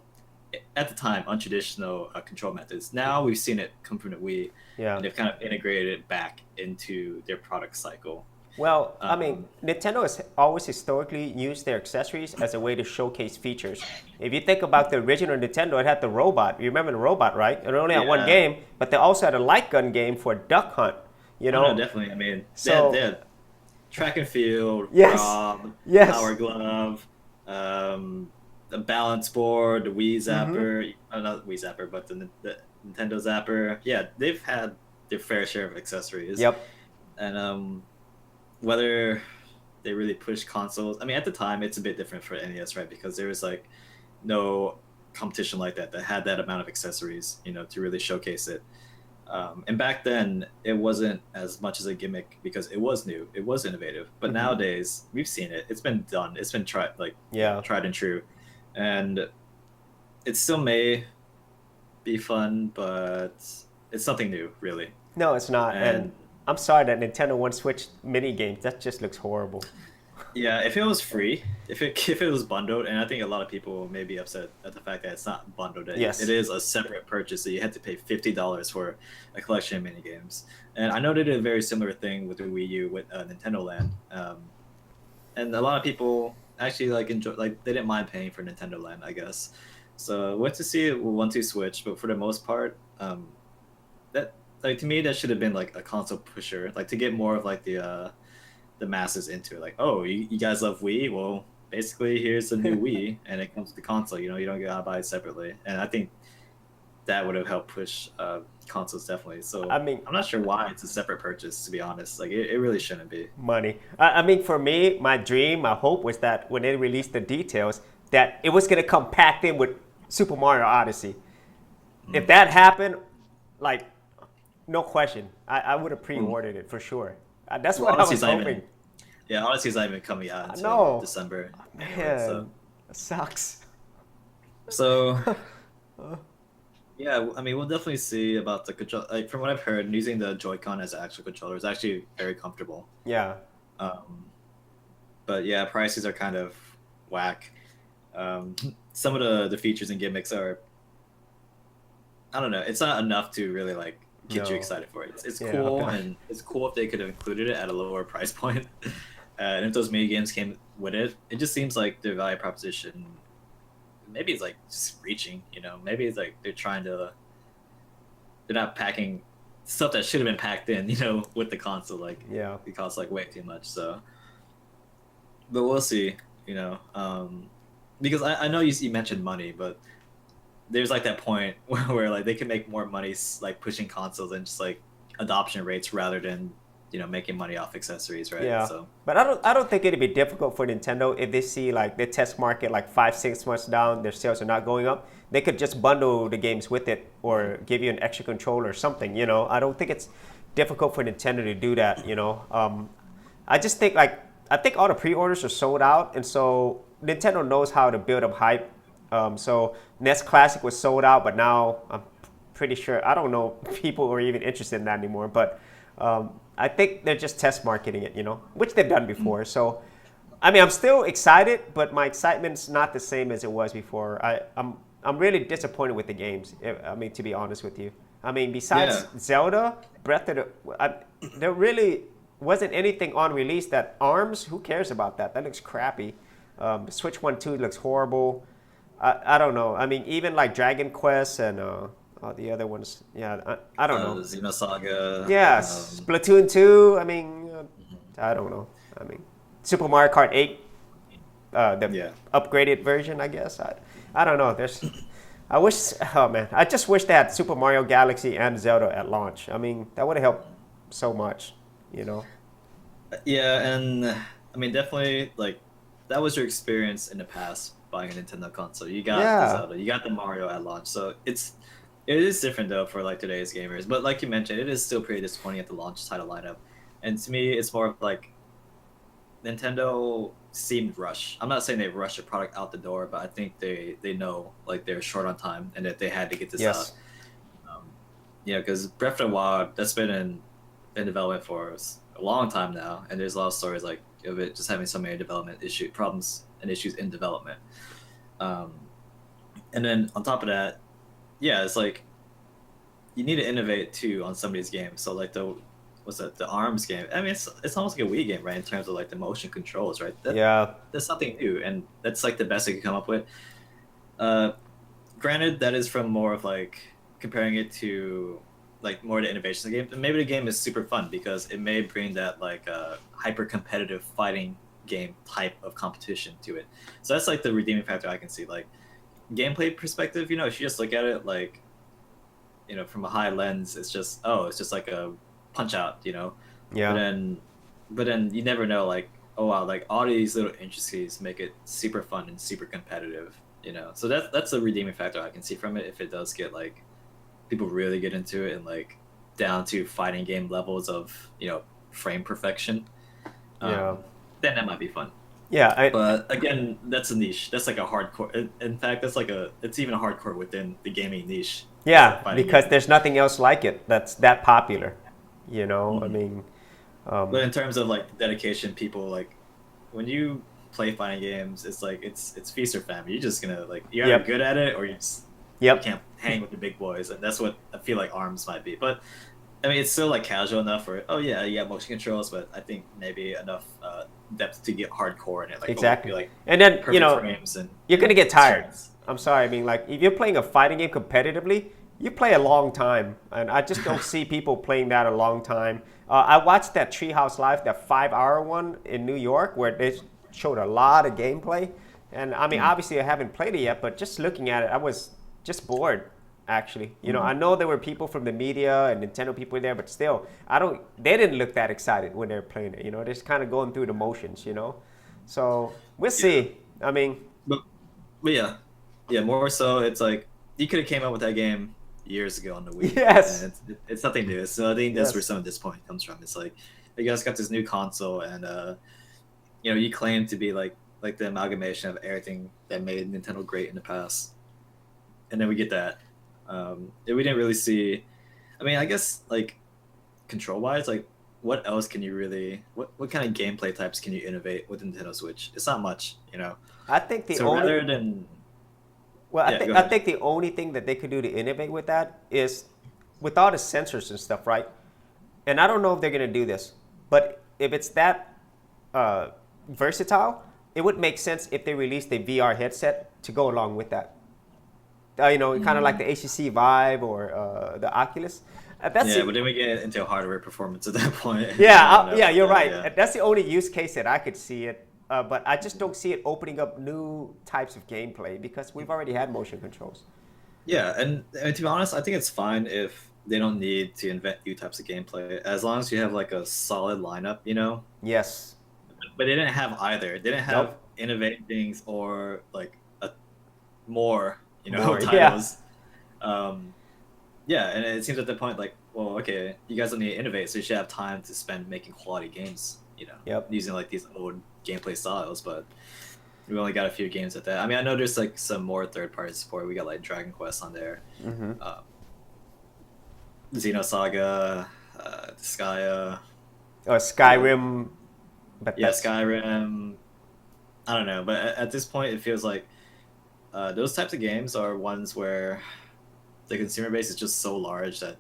Speaker 1: at the time, untraditional control methods. Now we've seen it come from the Wii,
Speaker 2: Yeah.
Speaker 1: and they've kind of integrated it back into their product cycle.
Speaker 2: Well, I mean,
Speaker 1: Um,
Speaker 2: Nintendo has always historically used their accessories as a way to showcase features. If you think about the original Nintendo, it had the robot. You remember the robot, right? It only had one
Speaker 1: yeah,
Speaker 2: game, but they also had a light gun game for Duck Hunt, you
Speaker 1: oh no,
Speaker 2: know?
Speaker 1: definitely. I mean, they
Speaker 2: So,
Speaker 1: had track and field,
Speaker 2: yes,
Speaker 1: Rob,
Speaker 2: yes.
Speaker 1: Power Glove, the balance board, the Wii
Speaker 2: Mm-hmm.
Speaker 1: Zapper, not Wii Zapper, but the Nintendo Zapper. Yeah, they've had their fair share of accessories,
Speaker 2: Yep.
Speaker 1: and whether they really push consoles. I mean, at the time, it's a bit different for NES, right? Because there was like no competition like that had that amount of accessories, to really showcase it. And back then, it wasn't as much as a gimmick because it was new, it was innovative. But
Speaker 2: Mm-hmm.
Speaker 1: nowadays, we've seen it; it's been done, it's been tried, like
Speaker 2: Yeah.
Speaker 1: tried and true, and it still may be fun, but it's something new, really.
Speaker 2: No, it's not. And
Speaker 1: And
Speaker 2: I'm sorry that Nintendo One Switch mini games, that just looks horrible.
Speaker 1: yeah, if it was free, if it was bundled, and I think a lot of people may be upset at the fact that it's not bundled, that it
Speaker 2: Yes.
Speaker 1: is a separate purchase, so you had to pay $50 for a collection of mini games. And I know they did a very similar thing with the Wii U with Nintendo Land, and a lot of people actually like enjoy, like they didn't mind paying for Nintendo Land, I guess. So what to see it with 1-2 Switch, but for the most part, that like to me that should have been like a console pusher, like to get more of like the masses into it. Like, oh, you guys love Wii? Well, basically, here's a new Wii, and it comes with the console. You don't gotta buy it separately. And I think that would have helped push consoles definitely.
Speaker 2: I
Speaker 1: So
Speaker 2: mean,
Speaker 1: I'm not sure why it's a separate purchase. To be honest, like it really shouldn't be.
Speaker 2: money. I mean, for me, my dream, my hope was that when they released the details, that it was gonna come packed in with Super Mario Odyssey. If
Speaker 1: Mm.
Speaker 2: that happened, like, no question, I would have
Speaker 1: Well,
Speaker 2: pre-ordered it for sure. That's
Speaker 1: well,
Speaker 2: what I
Speaker 1: honestly,
Speaker 2: was
Speaker 1: it's not
Speaker 2: hoping.
Speaker 1: even. Yeah, honestly, it's not even coming out until
Speaker 2: No,
Speaker 1: December anyway. So,
Speaker 2: man, it sucks.
Speaker 1: so yeah, I mean, we'll definitely see about the control. Like from what I've heard, using the Joy-Con as an actual controller is actually very comfortable.
Speaker 2: Yeah,
Speaker 1: Um, but yeah, prices are kind of whack. Some of the features and gimmicks are, I don't know, it's not enough to really like get you
Speaker 2: no,
Speaker 1: excited for it. It's
Speaker 2: yeah,
Speaker 1: cool,
Speaker 2: okay.
Speaker 1: and it's cool if they could have included it at a lower price point. And if those mini games came with it, it just seems like their value proposition maybe it's like just reaching. Maybe it's like they're not packing stuff that should have been packed in, with the console. Like
Speaker 2: Yeah,
Speaker 1: it costs like way too much. So, but we'll see. Because I know you mentioned money, but there's like that point where like they can make more money like pushing consoles and just like adoption rates rather than making money off accessories, right?
Speaker 2: yeah.
Speaker 1: So
Speaker 2: But I don't think it'd be difficult for Nintendo if they see like their test market like 5 6 months down, their sales are not going up. They could just bundle the games with it or give you an extra controller or something. I don't think it's difficult for Nintendo to do that. I just think like I think all the pre-orders are sold out, and so Nintendo knows how to build up hype. So NES Classic was sold out, but now I'm pretty sure I don't know people are even interested in that anymore. But I think they're just test marketing it, which they've done
Speaker 1: mm,
Speaker 2: before. So I mean, I'm still excited, but my excitement's not the same as it was before. I'm really disappointed with the games. I mean, to be honest with you. I mean,
Speaker 1: yeah,
Speaker 2: besides Zelda, Breath of there really wasn't anything on release that Arms. Who cares about that? That looks crappy. The Switch One 2 looks horrible. I don't know. I mean, even like Dragon Quest and all the other ones. Yeah, I don't know.
Speaker 1: Xenosaga.
Speaker 2: Yeah, Splatoon 2. I mean, I don't know. I mean, Super Mario Kart 8, the
Speaker 1: Yeah,
Speaker 2: upgraded version, I guess. I don't know. I wish, oh man, I just wish they had Super Mario Galaxy and Zelda at launch. I mean, that would have helped so much, you know?
Speaker 1: yeah, and I mean definitely like that was your experience in the past buying a Nintendo console. You got the
Speaker 2: Yeah.
Speaker 1: Zelda, you got the Mario at launch, so it is different though for like today's gamers. But like you mentioned, it is still pretty disappointing at the launch title lineup. And to me, it's more of like Nintendo seemed rushed. I'm not saying they rushed a product out the door, but I think they know like they're short on time and that they had to get this out.
Speaker 2: Yes.
Speaker 1: Um, yeah, because Breath of the Wild that's been in development for a long time now, and there's a lot of stories like of it just having so many development issue problems and issues in development. Um, and then on top of that, yeah, it's like you need to innovate too on some of these games. So like the what's that? The ARMS game. I mean, it's almost like a Wii game, right? In terms of like the motion controls, right?
Speaker 2: Yeah.
Speaker 1: That's something new, and that's like the best they could come up with. Granted, that is from more of like comparing it to like more the innovation of the game. And maybe the game is super fun because it may bring that like hyper competitive fighting game type of competition to it. So that's like the redeeming factor I can see. Like gameplay perspective, you know, if you just look at it like, you know, from a high lens, it's just like a punch out, you know.
Speaker 2: Yeah.
Speaker 1: But then you never know, like, oh wow, like all these little intricacies make it super fun and super competitive, you know. So that's a redeeming factor I can see from it if it does get like people really get into it and like down to fighting game levels of, you know, frame perfection. Then that might be fun.
Speaker 2: Yeah.
Speaker 1: But again, that's a niche. That's like a hardcore. In fact, it's even a hardcore within the gaming niche.
Speaker 2: Yeah, because there's nothing else like it that's that popular, you know.
Speaker 1: Mm-hmm.
Speaker 2: I mean,
Speaker 1: but in terms of like dedication, people like when you play fighting games, it's like it's feast or famine. You're just gonna like you're either good at it or you just you can't hang with the big boys, and that's what I feel like ARMS might be. But I mean, it's still like casual enough for yeah, you have motion controls, but I think maybe enough depth to get hardcore in it. Like
Speaker 2: exactly.
Speaker 1: Like
Speaker 2: and then you know you're gonna get tired.
Speaker 1: Strengths.
Speaker 2: I'm sorry. I mean, like if you're playing a fighting game competitively, you play a long time, and I just don't see people playing that a long time. I watched that Treehouse Live, that 5-hour one in New York, where they showed a lot of gameplay. And I mean, obviously I haven't played it yet, but just looking at it, I was just bored. Actually, you know, I know there were people from the media and Nintendo people there, but still, they didn't look that excited when they were playing it. You know, they're just kind of going through the motions. You know, so we'll see. I mean,
Speaker 1: but yeah, more so, it's like you could have came out with that game years ago on the Wii.
Speaker 2: Yes,
Speaker 1: it's nothing new. So I think that's where some of this point comes from. It's like you guys got this new console, and you know, you claim to be like the amalgamation of everything that made Nintendo great in the past, and then we get that. We didn't really see. I mean, I guess like control wise, like what else can you really? What kind of gameplay types can you innovate with Nintendo Switch? It's not much, you know.
Speaker 2: I think the
Speaker 1: so
Speaker 2: only
Speaker 1: rather than
Speaker 2: I think the only thing that they could do to innovate with that is with all the sensors and stuff, right? And I don't know if they're gonna do this, but if it's that versatile, it would make sense if they released a VR headset to go along with that. You know, kind of like the HTC Vive or the Oculus.
Speaker 1: But then we get into hardware performance at that point.
Speaker 2: Yeah, you're right. Yeah. That's the only use case that I could see it. But I just don't see it opening up new types of gameplay because we've already had motion controls.
Speaker 1: Yeah, and to be honest, I think it's fine if they don't need to invent new types of gameplay as long as you have like a solid lineup, you know?
Speaker 2: Yes.
Speaker 1: But they didn't have either. They didn't have innovative things or like more, you know, titles. And it seems at that point like, well, okay, you guys don't need to innovate, so you should have time to spend making quality games, you know, using like these old gameplay styles, but we only got a few games at that. I mean, I know there's like some more third-party support. We got like Dragon Quest on there, Xenosaga, Disgaea,
Speaker 2: Skyrim.
Speaker 1: Skyrim. I don't know, but at this point, it feels like those types of games are ones where the consumer base is just so large that,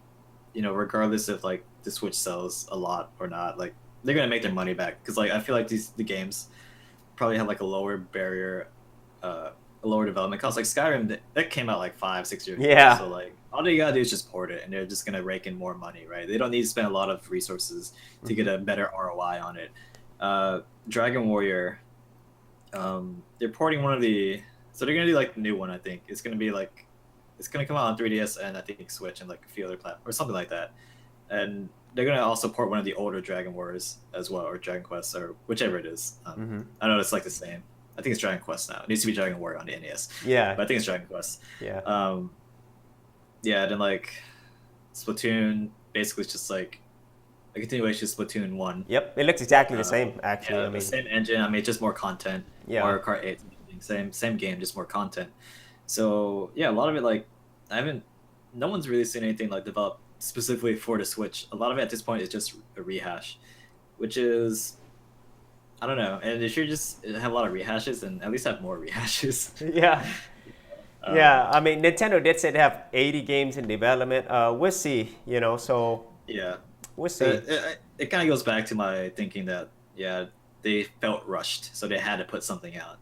Speaker 1: you know, regardless if like the Switch sells a lot or not, like they're gonna make their money back because like I feel like the games probably have like a lower barrier, a lower development cost. Like Skyrim, that came out like 5-6 years ago. So like all they gotta do is just port it, and they're just gonna rake in more money, right? They don't need to spend a lot of resources to get a better ROI on it. Dragon Warrior, they're porting one of the, so they're gonna do like the new one. I think it's gonna be like, it's gonna come out on 3DS and I think Switch and like a few other platforms or something like that. And they're gonna also port one of the older Dragon Warriors as well, or Dragon Quest, or whichever it is. I know it's like the same. I think it's Dragon Quest now. It needs to be Dragon Warrior on the NES.
Speaker 2: Yeah.
Speaker 1: But I think it's Dragon Quest.
Speaker 2: Yeah.
Speaker 1: Then like Splatoon, basically it's just like a continuation of Splatoon 1.
Speaker 2: Yep, it looks exactly the same actually.
Speaker 1: I mean, the same engine. I mean, just more content.
Speaker 2: Yeah.
Speaker 1: Mario Kart 8, same game, just more content. So yeah, a lot of it like no one's really seen anything like developed specifically for the Switch. A lot of it at this point is just a rehash, which is, I don't know. And they should just have a lot of rehashes and at least have more rehashes.
Speaker 2: Yeah. Yeah, I mean, Nintendo did say they have 80 games in development. We'll see, you know, so
Speaker 1: yeah,
Speaker 2: we'll see.
Speaker 1: it kind of goes back to my thinking that yeah, they felt rushed, so they had to put something out.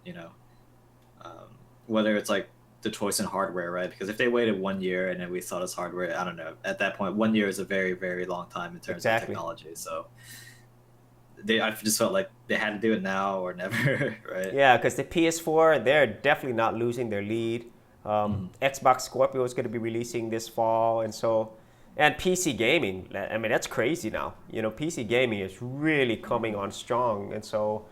Speaker 1: Whether it's like the choice in hardware, right? Because if they waited 1 year and then we saw this hardware, I don't know. At that point, 1 year is a very, very long time in terms of technology. So I just felt like they had to do it now or never, right?
Speaker 2: Yeah, because the PS4, they're definitely not losing their lead. Xbox Scorpio is going to be releasing this fall, and PC gaming. I mean, that's crazy now. PC gaming is really coming on strong, and so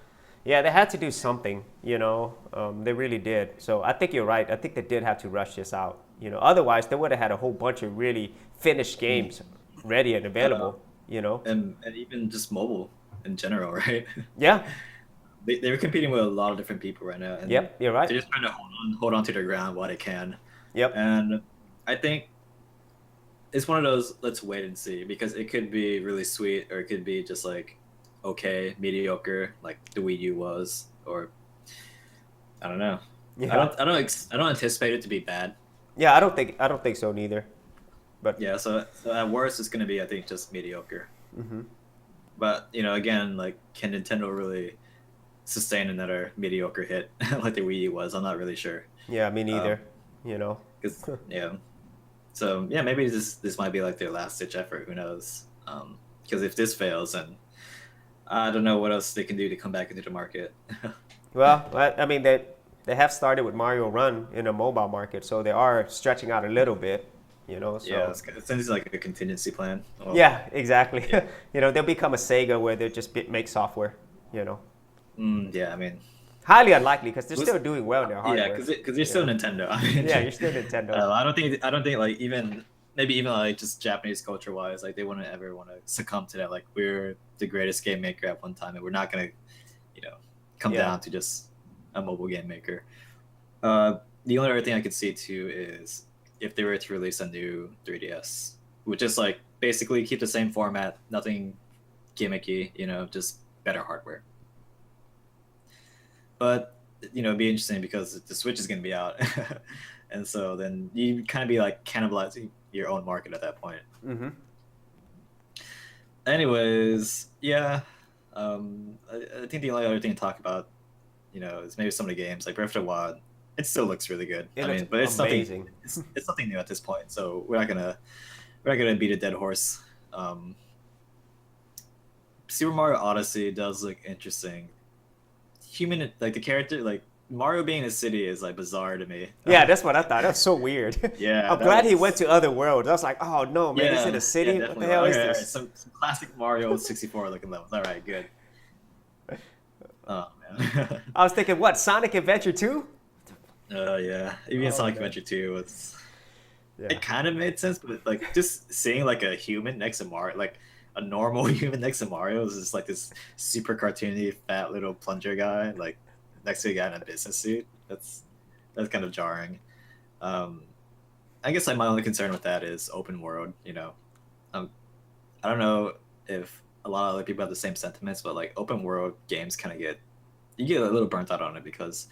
Speaker 2: yeah, they had to do something. They really did. So I think you're right. I think they did have to rush this out. Otherwise they would have had a whole bunch of really finished games ready and available.
Speaker 1: And even just mobile in general, right?
Speaker 2: Yeah.
Speaker 1: They were competing with a lot of different people right now. And
Speaker 2: yep, you're right.
Speaker 1: they're just trying to hold on to their ground while they can.
Speaker 2: Yep.
Speaker 1: And I think it's one of those, let's wait and see, because it could be really sweet or it could be just like okay, mediocre, like the Wii U was, or I don't know.
Speaker 2: Yeah.
Speaker 1: I don't anticipate it to be bad.
Speaker 2: Yeah, I don't think so neither. But
Speaker 1: yeah, so at worst it's gonna be, I think, just mediocre. But again, like, can Nintendo really sustain another mediocre hit like the Wii U was? I'm not really sure.
Speaker 2: Yeah, me neither.
Speaker 1: Cause, yeah. So yeah, maybe this might be like their last ditch effort. Who knows? Because if this fails, then I don't know what else they can do to come back into the market.
Speaker 2: Well, I mean, they have started with Mario Run in a mobile market, so they are stretching out a little bit. So.
Speaker 1: Yeah, it seems like a contingency plan.
Speaker 2: Well, yeah, exactly. Yeah. They'll become a Sega where they just make software.
Speaker 1: Yeah, I mean,
Speaker 2: highly unlikely because they're still doing well in their hardware.
Speaker 1: Yeah, because you're still Nintendo. I mean,
Speaker 2: yeah, you're still Nintendo.
Speaker 1: I don't think like maybe even like just Japanese culture wise, like they wouldn't ever want to succumb to that. Like, we're the greatest game maker at one time, and we're not gonna, come down to just a mobile game maker. The only other thing I could see too is if they were to release a new 3DS, which is like basically keep the same format, nothing gimmicky, just better hardware. But it'd be interesting because the Switch is going to be out, and so then you kind of be like cannibalizing your own market at that point. Anyways, yeah, I think the only other thing to talk about, is maybe some of the games like Breath of the Wild. It still looks really good. But it's
Speaker 2: amazing.
Speaker 1: It's nothing new at this point, so we're not gonna beat a dead horse. Super Mario Odyssey does look interesting. Like the character, like Mario being in a city is like bizarre to me.
Speaker 2: Yeah, that's what I thought. That's so weird.
Speaker 1: Yeah,
Speaker 2: I'm glad he went to other worlds. I was like, oh no, man, he's in a city.
Speaker 1: Yeah,
Speaker 2: what the hell is this?
Speaker 1: Right. Some classic Mario 64 looking levels. All right, good. Oh man.
Speaker 2: I was thinking, what, Sonic Adventure 2?
Speaker 1: Yeah. Even Sonic Adventure 2 was. Yeah. It kind of made sense, but like just seeing like a human next to Mario, like a normal human next to Mario, is just like this super cartoony fat little plunger guy, like next to a guy in a business suit. That's kind of jarring. I guess like my only concern with that is open world. I don't know if a lot of other people have the same sentiments, but like open world games kind of get a little burnt out on it because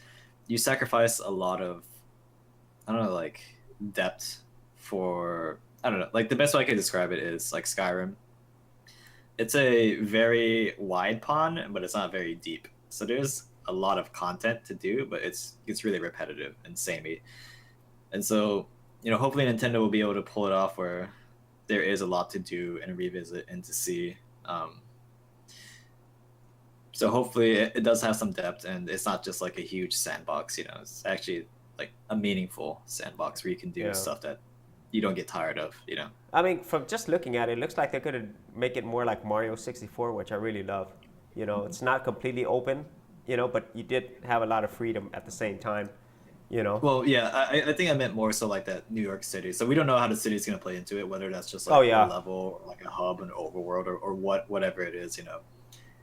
Speaker 1: you sacrifice a lot of, I don't know, like depth for, I don't know, like the best way I could describe it is like Skyrim. It's a very wide pond, but it's not very deep. So there's a lot of content to do, but it's really repetitive and samey. And so, hopefully Nintendo will be able to pull it off where there is a lot to do and revisit and to see. So hopefully it does have some depth and it's not just like a huge sandbox, it's actually like a meaningful sandbox where you can do stuff that you don't get tired of,
Speaker 2: I mean, from just looking at it, it looks like they're going to make it more like Mario 64, which I really love. It's not completely open, but you did have a lot of freedom at the same time,
Speaker 1: Well, yeah, I think I meant more so like that New York City. So we don't know how the city is going to play into it, whether that's just like a level, or like a hub, an overworld, or whatever it is, If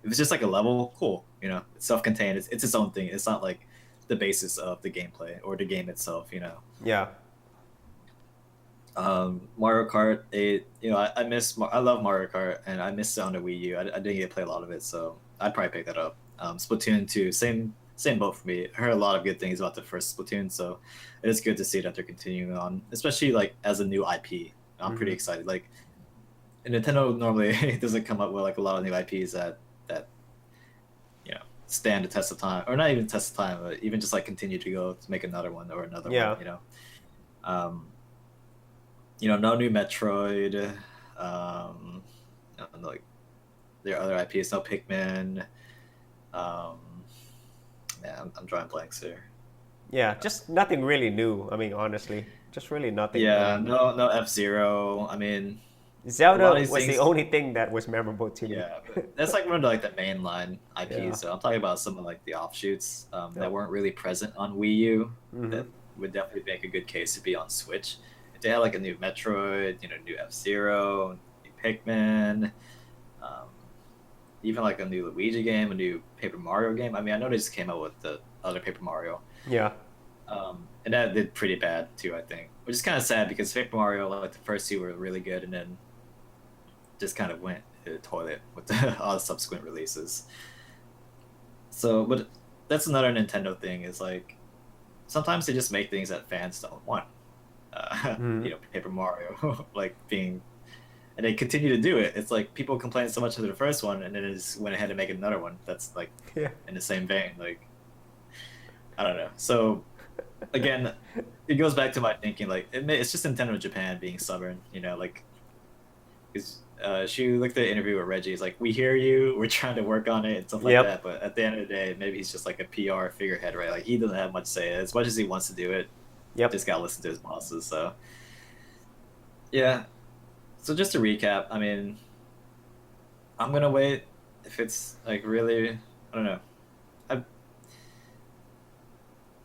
Speaker 1: it's just like a level, cool, it's self-contained, it's its own thing. It's not like the basis of the gameplay or the game itself,
Speaker 2: Yeah.
Speaker 1: Mario Kart 8, I love Mario Kart, and I missed it on the Wii U. I didn't get to play a lot of it, so I'd probably pick that up. Splatoon 2, same boat for me. I heard a lot of good things about the first Splatoon, so it is good to see that they're continuing on, especially like as a new IP. I'm pretty excited. Like, Nintendo normally doesn't come up with like a lot of new IPs that stand the test of time, or not even test of time, but even just like continue to go to make another one or another one. Um, no new Metroid. Like there are other IPs, no Pikmin. Yeah, I'm drawing blanks here.
Speaker 2: Yeah, just nothing really new. I mean, honestly, just really nothing.
Speaker 1: Yeah, no F-Zero. I mean, a lot of
Speaker 2: Zelda
Speaker 1: these
Speaker 2: was the
Speaker 1: things.
Speaker 2: only thing that was memorable to me.
Speaker 1: Yeah, but that's like one of the mainline IPs.
Speaker 2: Yeah.
Speaker 1: So I'm talking about some of like the offshoots that
Speaker 2: Yep.
Speaker 1: weren't really present on Wii U.
Speaker 2: Mhm.
Speaker 1: That would definitely make a good case to be on Switch. If they had like a new Metroid, new F-Zero, new Pikmin, um, even like a new Luigi game, a new Paper Mario game. I mean, I know they just came out with the other Paper Mario,
Speaker 2: Yeah.
Speaker 1: and that did pretty bad too, I think. Which is kind of sad because Paper Mario, like the first two were really good, and then just kind of went to the toilet with all the subsequent releases. So, but that's another Nintendo thing is like sometimes they just make things that fans don't want. Paper Mario, like being, and they continue to do it. It's like people complain so much of the first one, and then it just went ahead and make another one that's like in the same vein. Like, I don't know. So, again, it goes back to my thinking. Like, it's just Nintendo Japan being stubborn. Like, because she looked at the interview with Reggie. He's like, "We hear you. We're trying to work on it and stuff like
Speaker 2: Yep.
Speaker 1: that." But at the end of the day, maybe he's just like a PR figurehead, right? Like, he doesn't have much say. As much as he wants to do it,
Speaker 2: Yep.
Speaker 1: just gotta listen to his bosses. So, yeah. So just to recap, I mean, I'm gonna wait if it's like really, I don't know.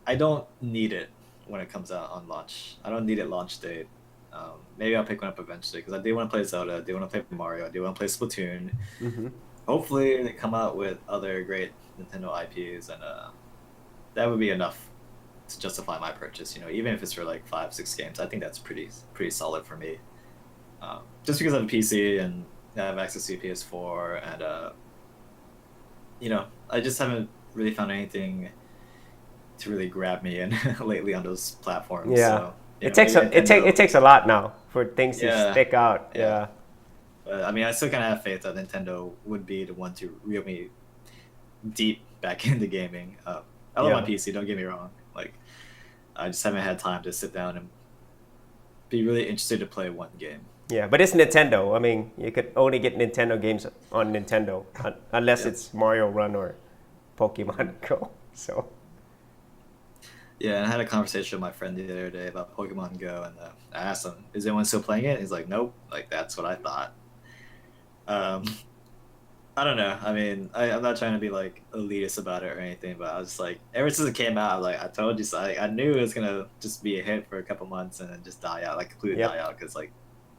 Speaker 1: I don't need it when it comes out on launch. I don't need it launch date. Maybe I'll pick one up eventually because I do want to play Zelda. I do want to play Mario. I do want to play Splatoon.
Speaker 2: Hmm.
Speaker 1: Hopefully, they come out with other great Nintendo IPs, and that would be enough to justify my purchase. Even if it's for like 5-6 games, I think that's pretty solid for me. Just because I have a PC and I have access to PS4, and I just haven't really found anything to really grab me in lately on those platforms.
Speaker 2: Yeah.
Speaker 1: So,
Speaker 2: It takes a lot now for things to stick out. Yeah.
Speaker 1: But I mean, I still kind of have faith that Nintendo would be the one to reel me deep back into gaming. I love my PC. Don't get me wrong. Like, I just haven't had time to sit down and be really interested to play one game.
Speaker 2: Yeah, but it's Nintendo. I mean, you could only get Nintendo games on Nintendo unless it's Mario Run or Pokemon Go. So.
Speaker 1: Yeah, and I had a conversation with my friend the other day about Pokemon Go, and I asked him, "Is anyone still playing it?" He's like, "Nope." Like, that's what I thought. I don't know. I mean, I'm not trying to be like elitist about it or anything, but I was just like, ever since it came out, I told you so. I knew it was gonna just be a hit for a couple months and then just die out, like completely die out, because like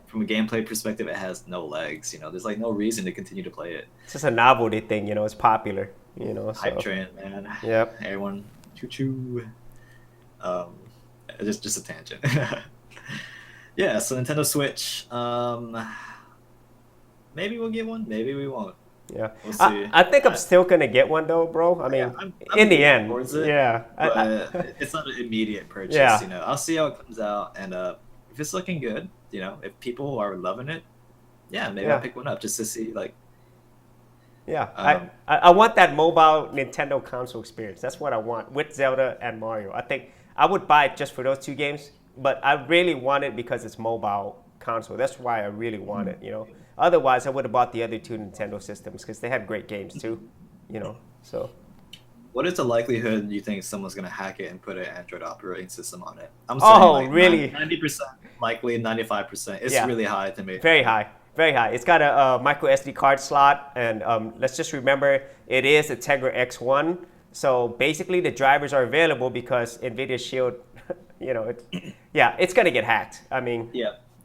Speaker 1: from a gameplay perspective, it has no legs. There's like no reason to continue to play it.
Speaker 2: It's just a novelty thing, it's popular, So.
Speaker 1: Hype train, man.
Speaker 2: Yep.
Speaker 1: Everyone, choo choo. Just a tangent. Yeah, so Nintendo Switch. Maybe we'll get one. Maybe we won't.
Speaker 2: Yeah,
Speaker 1: we'll see.
Speaker 2: I think I'm still gonna get one though, bro. I mean,
Speaker 1: I'm
Speaker 2: in the end,
Speaker 1: it,
Speaker 2: yeah.
Speaker 1: But it's not an immediate purchase.
Speaker 2: Yeah.
Speaker 1: I'll see how it comes out, and if it's looking good, if people are loving it, maybe I'll pick one up just to see, like.
Speaker 2: Yeah, I want that mobile Nintendo console experience. That's what I want with Zelda and Mario. I think I would buy it just for those two games, but I really want it because it's mobile console. That's why I really want it, Otherwise, I would have bought the other two Nintendo systems because they have great games too, so.
Speaker 1: What is the likelihood you think someone's going to hack it and put an Android operating system on it? I'm saying
Speaker 2: really?
Speaker 1: 90% likely, 95%. It's really high to me.
Speaker 2: Very high. Very high. It's got a micro SD card slot, and let's just remember it is a Tegra X1. So basically, the drivers are available because NVIDIA Shield, it's gonna get hacked. I mean,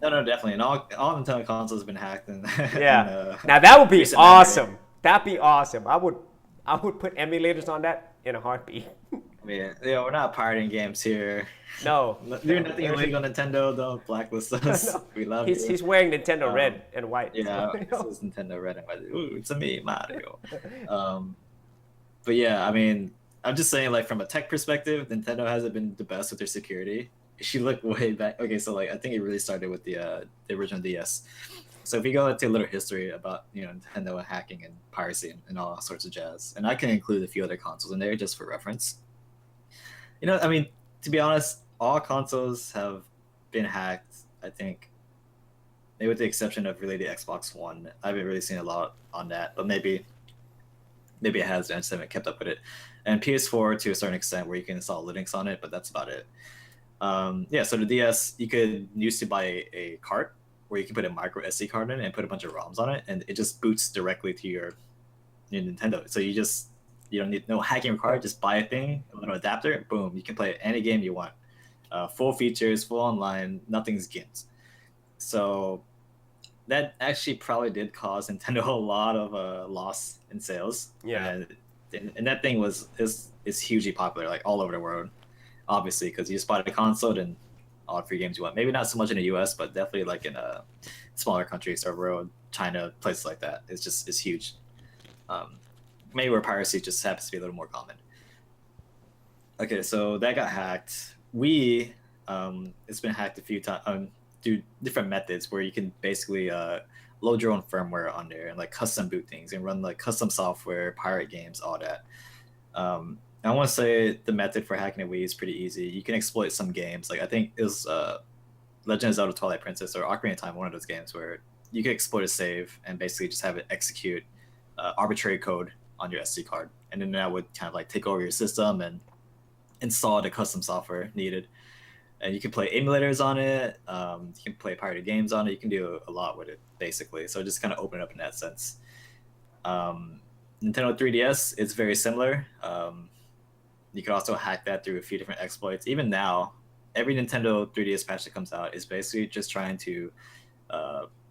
Speaker 1: no, definitely, and all Nintendo consoles have been hacked. And
Speaker 2: now that would be awesome. That'd be awesome. I would put emulators on that in a heartbeat.
Speaker 1: I mean, we're not pirating games here.
Speaker 2: No.
Speaker 1: Doing nothing illegal, Nintendo. Don't blacklist us. No. We love you.
Speaker 2: He's wearing Nintendo red and white.
Speaker 1: Yeah, so, this is Nintendo red and white. Ooh, it's a me, Mario. But yeah, I mean, I'm just saying, like, from a tech perspective, Nintendo hasn't been the best with their security. If you look way back, okay, so like I think it really started with the original DS. So if you go into a little history about Nintendo and hacking and piracy and all sorts of jazz, and I can include a few other consoles in there just for reference. I mean, to be honest, all consoles have been hacked. I think, maybe with the exception of really the Xbox One. I haven't really seen a lot on that, but maybe it has. I just haven't kept up with it. And PS4 to a certain extent, where you can install Linux on it, but that's about it. Yeah, so the DS, you could used to buy a cart where you can put a micro SD card in and put a bunch of ROMs on it, and it just boots directly to your Nintendo. So you don't need no hacking required. Just buy a thing, a little adapter, boom, you can play any game you want. Full features, full online, nothing's gimped. So that actually probably did cause Nintendo a lot of loss in sales.
Speaker 2: Yeah.
Speaker 1: And that thing is hugely popular, like all over the world, obviously, because you just buy the console and all free games you want. Maybe not so much in the US, but definitely like in smaller countries, or world, China, places like that. It's huge. Maybe where piracy just happens to be a little more common. Okay, so that got hacked. It's been hacked a few times through different methods where you can basically load your own firmware on there and like custom boot things and run like custom software, pirate games, all that. I want to say the method for hacking a Wii is pretty easy. You can exploit some games. Like I think it was Legend of Zelda Twilight Princess or Ocarina of Time, one of those games where you can exploit a save and basically just have it execute arbitrary code on your SD card. And then that would kind of like take over your system and install the custom software needed. And you can play emulators on it. You can play pirated games on it. You can do a lot with it, basically. So just kind of open it up in that sense. Nintendo 3DS is very similar. You can also hack that through a few different exploits. Even now, every Nintendo 3DS patch that comes out is basically just trying to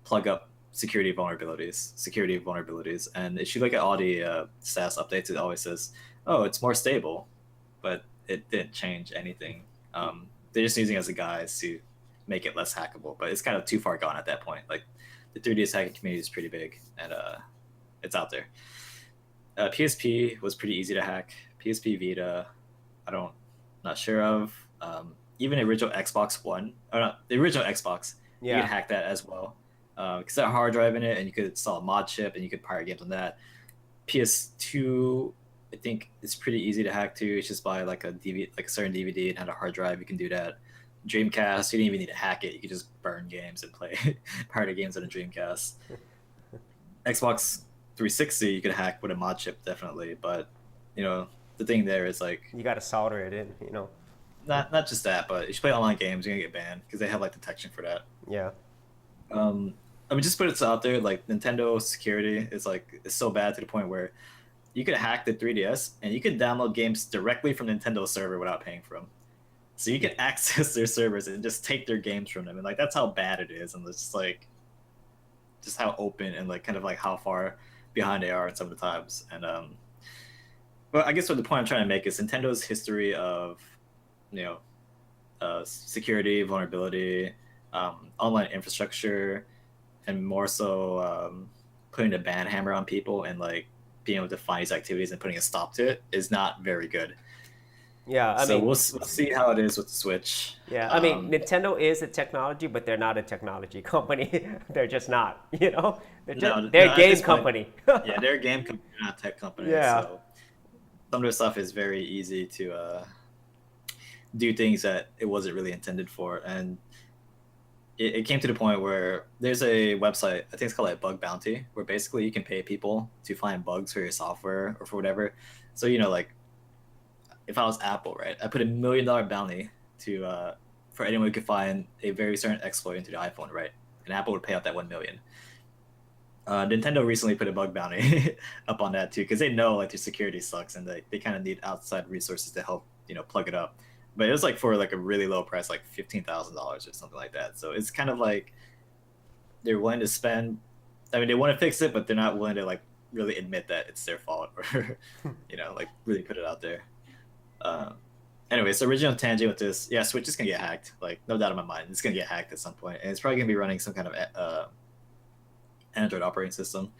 Speaker 1: plug up security vulnerabilities. And if you look at all the status updates, it always says, oh, it's more stable. But it didn't change anything. They're just using it as a guise to make it less hackable, but it's kind of too far gone at that point. Like the 3DS hacking community is pretty big, and it's out there. PSP was pretty easy to hack. PSP Vita, not sure of. Even the original Xbox One, or not, the original Xbox, you could hack that as well. Because that hard drive in it, and you could install a mod chip, and you could pirate games on that. PS2, I think it's pretty easy to hack too. It's just buy like a DVD, like a certain DVD, and have a hard drive. You can do that. Dreamcast, you didn't even need to hack it. You could just burn games and play pirate games on a Dreamcast. Xbox 360, you could hack with a mod chip, definitely. But the thing there is like
Speaker 2: you got to solder it in.
Speaker 1: Not just that, but if you play online games, you're gonna get banned because they have like detection for that.
Speaker 2: Yeah.
Speaker 1: I mean, just put it out there. Like Nintendo security is so bad to the point where you could hack the 3DS and you could download games directly from Nintendo's server without paying for them. So you can access their servers and just take their games from them, and like that's how bad it is, and it's just how open and like kind of like how far behind they are at some of the times. And but I guess what the point I'm trying to make is Nintendo's history of security, vulnerability, online infrastructure, and more so putting the ban hammer on people and like being able to find these activities and putting a stop to it is not very good.
Speaker 2: Yeah, I mean,
Speaker 1: we'll see how it is with the Switch.
Speaker 2: Yeah, I mean, Nintendo is a technology, but they're not a technology company. They're just not, They're a game company.
Speaker 1: Yeah, they're a game company, not a tech company.
Speaker 2: Yeah.
Speaker 1: So some of their stuff is very easy to do things that it wasn't really intended for. And it came to the point where there's a website, I think it's called like Bug Bounty, where basically you can pay people to find bugs for your software or for whatever. So, like, if I was Apple, right, I put $1 million bounty to for anyone who could find a very certain exploit into the iPhone, right? And Apple would pay out that $1 million. Nintendo recently put a bug bounty up on that too, because they know like their security sucks and they kind of need outside resources to help plug it up. But it was like for like a really low price, like $15,000 or something like that. So it's kind of like they're willing to spend. I mean, they want to fix it, but they're not willing to like really admit that it's their fault or like really put it out there. Anyway, so original tangent with this, yeah, Switch is gonna get hacked. Like, no doubt in my mind, it's gonna get hacked at some point, and it's probably gonna be running some kind of Android operating system.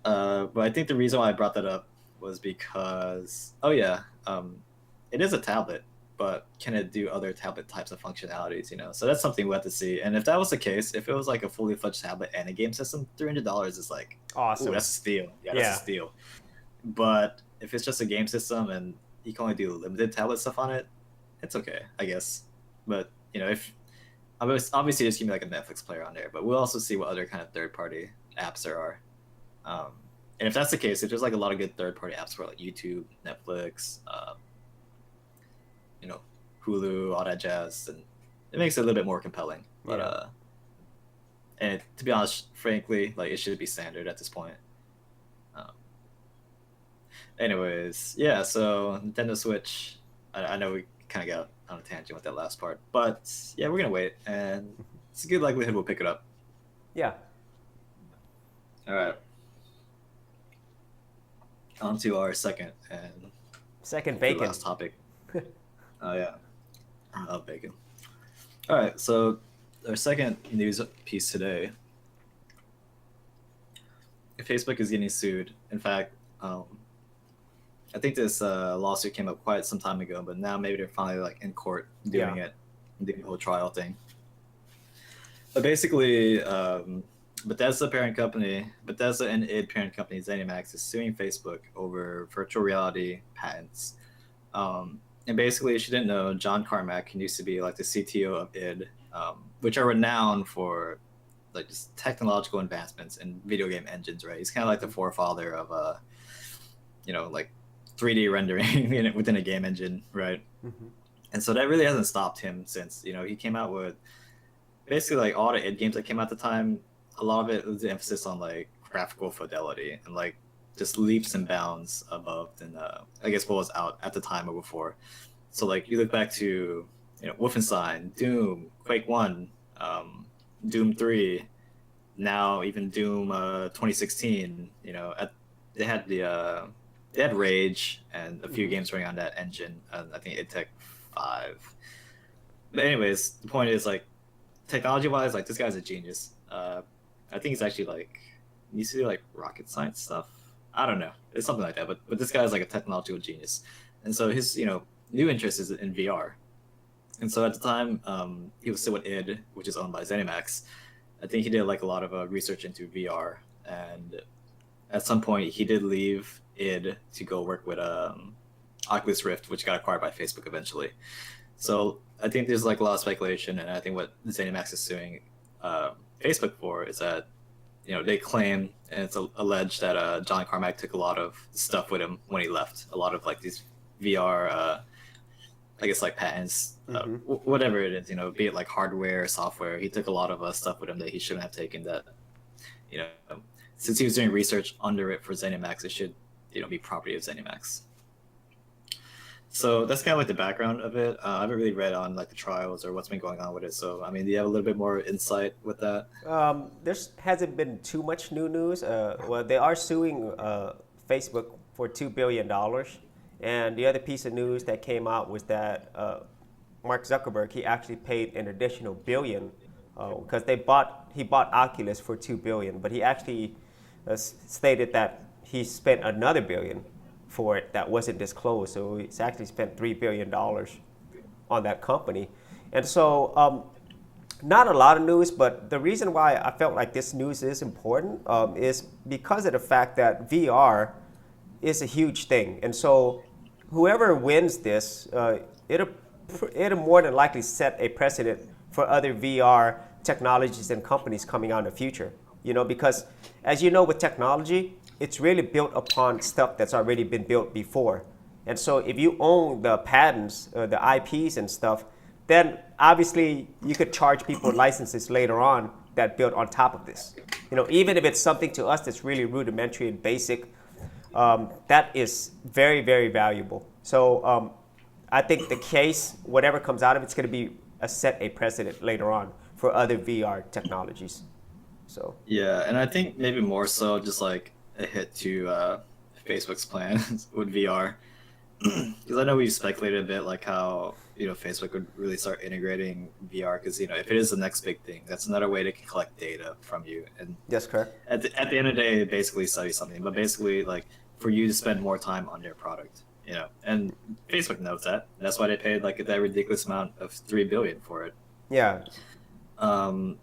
Speaker 1: But I think the reason why I brought that up was because, it is a tablet. but can it do other tablet types of functionalities? So that's something we have to see. And if that was the case, if it was like a fully fledged tablet and a game system, $300 is like
Speaker 2: Awesome.
Speaker 1: ooh, that's a steal. Yeah,
Speaker 2: Yeah.
Speaker 1: that's a steal. But if it's just a game system and you can only do limited tablet stuff on it, it's okay, I guess. But if obviously there's gonna be like a Netflix player on there, but we'll also see what other kind of third-party apps there are. And if that's the case, if there's like a lot of good third-party apps for like YouTube, Netflix, Hulu, all that jazz, then it makes it a little bit more compelling. But
Speaker 2: Yeah.
Speaker 1: And to be honest, frankly, like it should be standard at this point. Anyways, yeah. So Nintendo Switch. I know we kind of got on a tangent with that last part, but yeah, we're gonna wait, and it's a good likelihood we'll pick it up.
Speaker 2: Yeah.
Speaker 1: All right. On to our second
Speaker 2: bacon.
Speaker 1: last topic. Oh yeah, I love bacon. All right, so our second news piece today. Facebook is getting sued. In fact, I think this lawsuit came up quite some time ago, but now maybe they're finally like in court doing it, doing the whole trial thing. But basically, Bethesda and id parent company ZeniMax is suing Facebook over virtual reality patents. And basically, if you didn't know, John Carmack used to be like the CTO of id, which are renowned for like just technological advancements in video game engines, right? He's kind of like the forefather of like 3D rendering within a game engine, right?
Speaker 2: Mm-hmm.
Speaker 1: And so that really hasn't stopped him since he came out with basically like all the id games that came out at the time. A lot of it was the emphasis on like graphical fidelity and like just leaps and bounds above than I guess what was out at the time or before. So like you look back to Wolfenstein, Doom, Quake 1, Doom 3, now even Doom 2016. They had Rage and a few games running on that engine. I think id Tech 5. But anyways, the point is like technology-wise, like this guy's a genius. I think he's actually like used to do like rocket science stuff. I don't know. It's something like that. But this guy's like a technological genius, and so his new interest is in VR. And so at the time, he was still with id, which is owned by ZeniMax. I think he did like a lot of research into VR, and at some point he did leave id to go work with Oculus Rift, which got acquired by Facebook eventually. So I think there's like a lot of speculation, and I think what ZeniMax is suing Facebook for is that they claim, and it's alleged that John Carmack took a lot of stuff with him when he left. A lot of like these VR, I guess like patents, whatever it is, be it like hardware, software. He took a lot of stuff with him that he shouldn't have taken. That since he was doing research under it for ZeniMax, it should be property of ZeniMax. So that's kind of like the background of it. I haven't really read on like the trials or what's been going on with it. So I mean, do you have a little bit more insight with that?
Speaker 2: There hasn't been too much new news. Well, they are suing Facebook for $2 billion. And the other piece of news that came out was that Mark Zuckerberg, he actually paid an additional $1 billion because he bought Oculus for $2 billion, but he actually stated that he spent another $1 billion for it that wasn't disclosed. So he's actually spent $3 billion on that company. And so not a lot of news, but the reason why I felt like this news is important is because of the fact that VR is a huge thing. And so whoever wins this, it'll more than likely set a precedent for other VR technologies and companies coming out in the future. Because as you know, with technology, it's really built upon stuff that's already been built before. And so if you own the patents, the IPs and stuff, then obviously you could charge people licenses later on that built on top of this. Even if it's something to us that's really rudimentary and basic, that is very, very valuable. So I think the case, whatever comes out of it's going to be set a precedent later on for other VR technologies. So
Speaker 1: yeah, and I think maybe more so just like a hit to Facebook's plans with VR, because I know we've speculated a bit like how Facebook would really start integrating VR, because if it is the next big thing, that's another way they can collect data from you. And
Speaker 2: that's correct.
Speaker 1: At the end of the day, basically sell you something, but basically like for you to spend more time on their product. and Facebook knows that. That's why they paid like that ridiculous amount of $3 billion for it.
Speaker 2: Yeah.
Speaker 1: Um,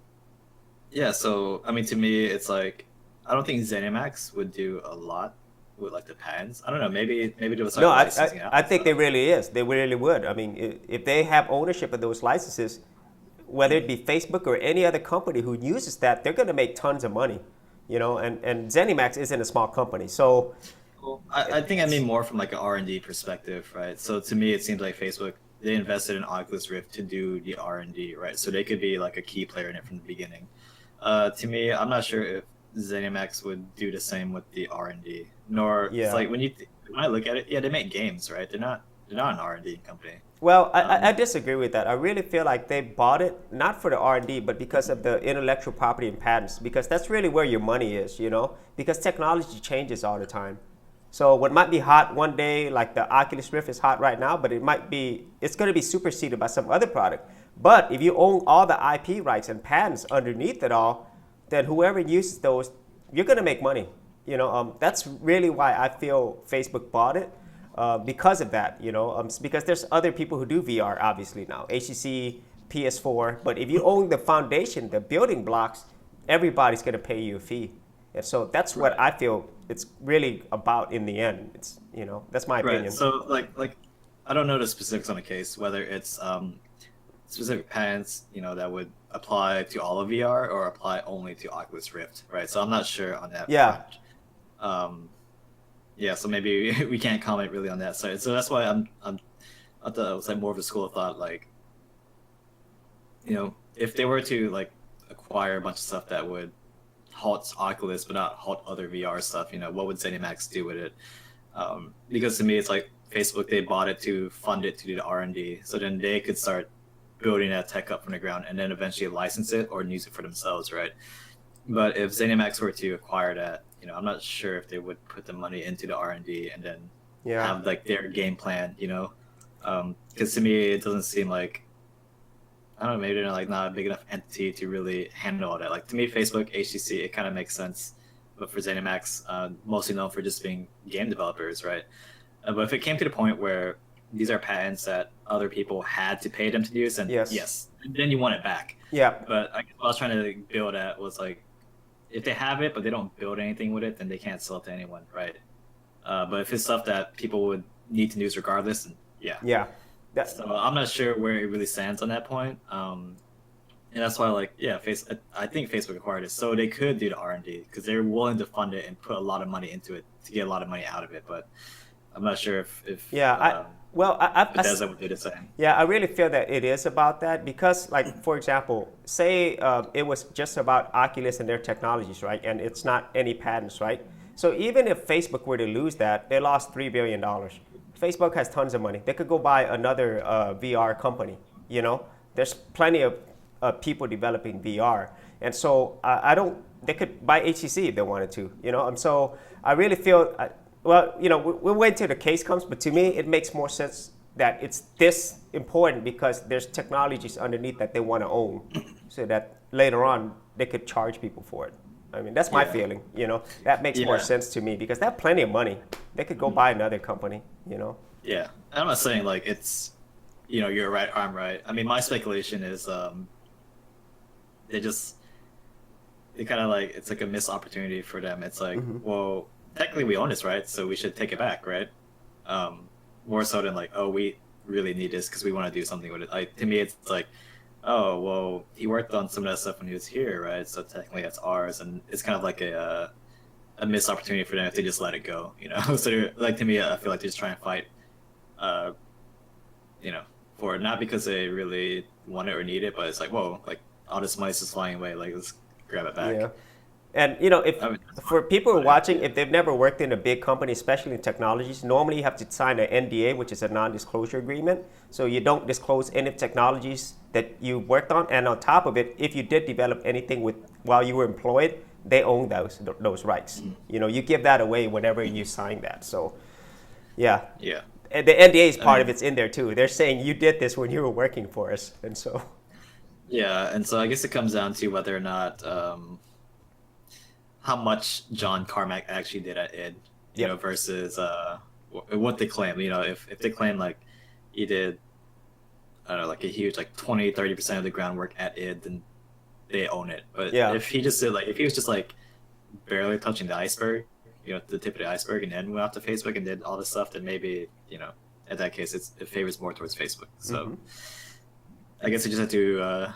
Speaker 1: yeah. So I mean, to me, it's like I don't think ZeniMax would do a lot with like the patents. I don't know. Maybe they would start
Speaker 2: No,
Speaker 1: licensing out.
Speaker 2: I think they really is. They really would. I mean, if they have ownership of those licenses, whether it be Facebook or any other company who uses that, they're going to make tons of money, and ZeniMax isn't a small company. So
Speaker 1: Well, I think I mean more from like an R&D perspective, right? So to me, it seems like Facebook, they invested in Oculus Rift to do the R&D, right? So they could be like a key player in it from the beginning. To me, I'm not sure if ZeniMax would do the same with the R&D. Nor it's
Speaker 2: yeah.
Speaker 1: like when I look at it, yeah, they make games, right? They're not an R&D company.
Speaker 2: Well, I disagree with that. I really feel like they bought it not for the R&D, but because of the intellectual property and patents, because that's really where your money is, because technology changes all the time. So what might be hot one day, like the Oculus Rift is hot right now, but it's going to be superseded by some other product. But if you own all the IP rights and patents underneath it all, then whoever uses those, you're going to make money. That's really why I feel Facebook bought it. Because of that, because there's other people who do VR obviously now, HTC, PS4. But if you own the foundation, the building blocks, everybody's going to pay you a fee. And so that's what I feel it's really about in the end. It's that's my opinion.
Speaker 1: Right. So like I don't know the specifics on the case, whether it's specific patents, that would apply to all of VR or apply only to Oculus Rift, right? So I'm not sure on that
Speaker 2: Yeah.
Speaker 1: front. Yeah, so maybe we can't comment really on that side. So that's why I thought it was like more of a school of thought, like, if they were to like acquire a bunch of stuff that would halt Oculus but not halt other VR stuff, what would ZeniMax do with it? Because to me, it's like Facebook, they bought it to fund it to do the R&D, so then they could start building that tech up from the ground and then eventually license it or use it for themselves, right? But if ZeniMax were to acquire that, I'm not sure if they would put the money into the R&D and then have like their game plan, because to me it doesn't seem like, I don't know, maybe they're like not a big enough entity to really handle all that. Like to me, Facebook, HTC, it kind of makes sense, but for ZeniMax, mostly known for just being game developers, right? But if it came to the point where these are patents that other people had to pay them to use, and yes, then you want it back.
Speaker 2: Yeah.
Speaker 1: But I guess what I was trying to build at was like, if they have it but they don't build anything with it, then they can't sell it to anyone, right? But if it's stuff that people would need to use regardless, then
Speaker 2: yeah.
Speaker 1: So I'm not sure where it really stands on that point, and that's why I think Facebook acquired it so they could do the R&D because they're willing to fund it and put a lot of money into it to get a lot of money out of it. But I'm not sure if Bethesda would do the same.
Speaker 2: Yeah, I really feel that it is about that because, like, for example, say it was just about Oculus and their technologies, right? And it's not any patents, right? So even if Facebook were to lose that, they lost $3 billion. Facebook has tons of money. They could go buy another VR company, There's plenty of people developing VR. And so they could buy HTC if they wanted to, And so I really feel... we'll wait till the case comes, but to me, it makes more sense that it's this important because there's technologies underneath that they want to own so that later on they could charge people for it. I mean, that's my feeling, That makes more sense to me because they have plenty of money. They could go buy another company,
Speaker 1: Yeah. I'm not saying like it's, you're right, I'm right. I mean, my speculation is they kind of like, it's like a missed opportunity for them. It's like, well, technically we own this, right? So we should take it back, right? More so than like, oh, we really need this because we want to do something with it. Like to me, it's like, oh, well, he worked on some of that stuff when he was here, right? So technically that's ours, and it's kind of like a missed opportunity for them if they just let it go, So like to me, I feel like they're just trying to fight, for it, not because they really want it or need it, but it's like, whoa, like all this money's just flying away, like let's grab it back.
Speaker 2: Yeah. And for people who are watching, if they've never worked in a big company, especially in technologies, normally you have to sign an NDA, which is a non-disclosure agreement. So you don't disclose any technologies that you worked on. And on top of it, if you did develop anything while you were employed, they own those rights. You give that away whenever you sign that. So, yeah.
Speaker 1: Yeah.
Speaker 2: And the NDA is part of it's in there too. They're saying you did this when you were working for us, and so.
Speaker 1: Yeah, and so I guess it comes down to whether or not. How much John Carmack actually did at id, versus what they claim. If they claim like he did, I don't know, like a huge like 20-30% of the groundwork at id, then they own it. But if he just did if he was just like barely touching the iceberg, the tip of the iceberg, and then went off to Facebook and did all this stuff, then maybe in that case it favors more towards Facebook. So I guess they just had to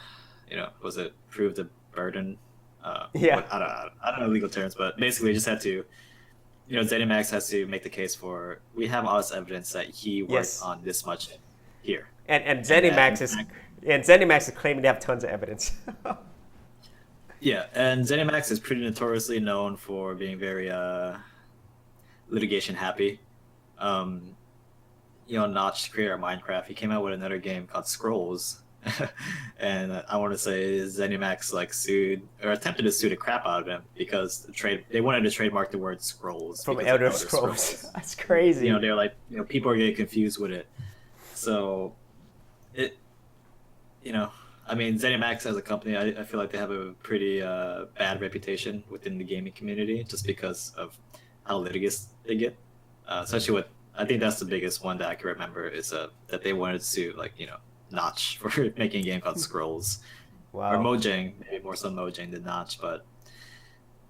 Speaker 1: was it prove the burden? I don't know legal terms, but basically just had to. ZeniMax has to make the case for we have all this evidence that he worked on this much here.
Speaker 2: And ZeniMax is claiming to have tons of evidence.
Speaker 1: Yeah, and ZeniMax is pretty notoriously known for being very litigation happy. Notch, creator of Minecraft, he came out with another game called Scrolls, and I want to say ZeniMax sued or attempted to sue the crap out of him because they wanted to trademark the word Scrolls
Speaker 2: from Elder Scrolls. That's crazy.
Speaker 1: They're like, people are getting confused with it, so it, I mean, ZeniMax as a company, I feel like they have a pretty bad reputation within the gaming community just because of how litigious they get. Especially with, I think that's the biggest one that I can remember is that they wanted to sue Notch for making a game called Scrolls.
Speaker 2: Wow.
Speaker 1: Or Mojang, maybe more so Mojang than Notch. But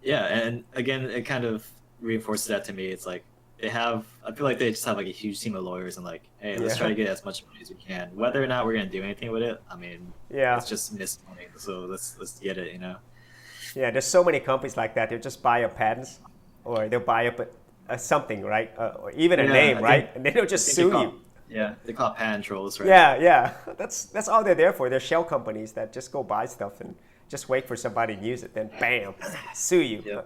Speaker 1: yeah, and again, it kind of reinforces that to me. It's like I feel like they just have a huge team of lawyers and hey, let's try to get as much money as we can. Whether or not we're gonna do anything with it, I mean, it's just missed money. So let's get it,
Speaker 2: Yeah, there's so many companies like that. They'll just buy up patents, or they'll buy up something, right? Or even a name, right? And then they'll just sue you.
Speaker 1: Yeah, they call it patent trolls, right?
Speaker 2: Yeah. That's all they're there for. They're shell companies that just go buy stuff and just wait for somebody to use it, then bam, sue you.